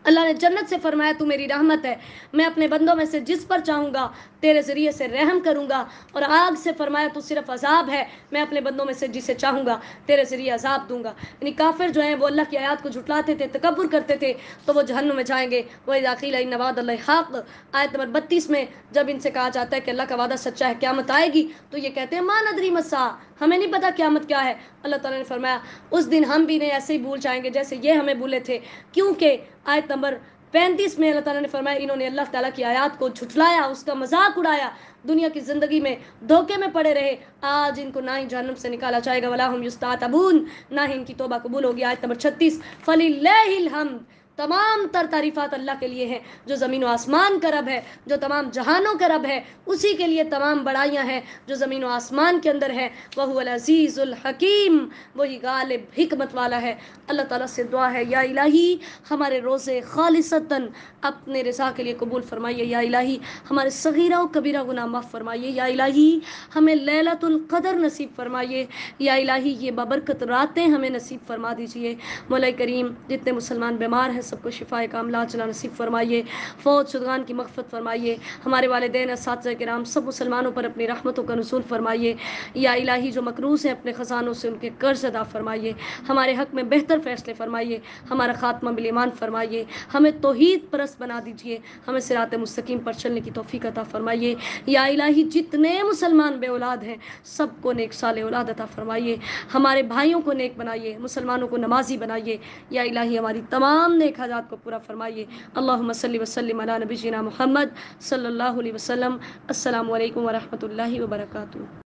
اللہ نے جنت سے فرمایا تو میری رحمت ہے، میں اپنے بندوں میں سے جس پر چاہوں گا تیرے ذریعے سے رحم کروں گا، اور آگ سے فرمایا تو صرف عذاب ہے، میں اپنے بندوں میں سے جسے چاہوں گا تیرے ذریعے عذاب دوں گا۔ یعنی کافر جو ہیں وہ اللہ کی آیات کو جھٹلاتے تھے، تکبر کرتے تھے، تو وہ جہنم میں جائیں گے۔ وَإِذَا قِيلَ إِنَّ وَعْدَ اللَّهِ حَقٌّ آیت نمبر 32 میں جب ان سے کہا جاتا ہے کہ اللہ کا وعدہ سچا ہے، قیامت آئے گی، تو یہ کہتے ہیں مَا نَدْرِي مَا السَّاعَةُ ہمیں نہیں پتا قیامت کیا ہے۔ اللہ تعالیٰ نے فرمایا اس دن ہم بھی انہیں ایسے ہی بھول جائیں گے جیسے یہ ہمیں بھولے تھے، کیونکہ آیت نمبر 35 میں اللہ تعالیٰ نے فرمایا انہوں نے اللہ تعالیٰ کی آیات کو جھٹلایا، اس کا مذاق اڑایا، دنیا کی زندگی میں دھوکے میں پڑے رہے، آج ان کو نہ ہی جہنم سے نکالا جائے گا ولا ہم یستعتبون نہ ہی ان کی توبہ قبول ہوگی۔ آیت نمبر 36 فللہ الحمد تمام تر تعریفات اللہ کے لیے ہیں جو زمین و آسمان کا رب ہے، جو تمام جہانوں کا رب ہے، اسی کے لیے تمام بڑائیاں ہیں جو زمین و آسمان کے اندر ہے۔ وَهُوَ الْعَزِيزُ الْحَكِيمُ وہی غالب حکمت والا ہے۔ اللہ تعالیٰ سے دعا ہے یا الہی ہمارے روزے خالصتاً اپنے رضا کے لیے قبول فرمائیے، یا الہی ہمارے صغیرہ و کبیرہ گناہ معاف فرمائیے، یا الہی ہمیں لیلۃ القدر نصیب فرمائیے، یا الہی یہ بابرکت راتیں ہمیں نصیب فرما دیجیے۔ مولا کریم جتنے مسلمان بیمار ہیں سب کو شفائے کاملہ عاجلہ نصیب فرمائیے، فوت شدگان کی مغفرت فرمائیے، ہمارے والدین اساتذہ کرام سب مسلمانوں پر اپنی رحمتوں کا نزول فرمائیے، یا الہی جو مقروض ہیں اپنے خزانوں سے ان کے قرض ادا فرمائیے، ہمارے حق میں بہتر فیصلے فرمائیے، ہمارا خاتمہ بالایمان فرمائیے، ہمیں توحید پرست بنا دیجیے، ہمیں صراط مستقیم پر چلنے کی توفیق عطا فرمائیے، یا الہی جتنے مسلمان بے اولاد ہیں سب کو نیک صالح اولاد عطا فرمائیے، ہمارے بھائیوں کو نیک بنائیے، مسلمانوں کو نمازی بنائیے، یا الہی ہماری تمام نیک حاجات کو پورا فرمائیے۔ اللہم صلی وسلم علی نبینا محمد صلی اللہ علیہ وسلم۔ السلام علیکم ورحمۃ اللہ وبرکاتہ۔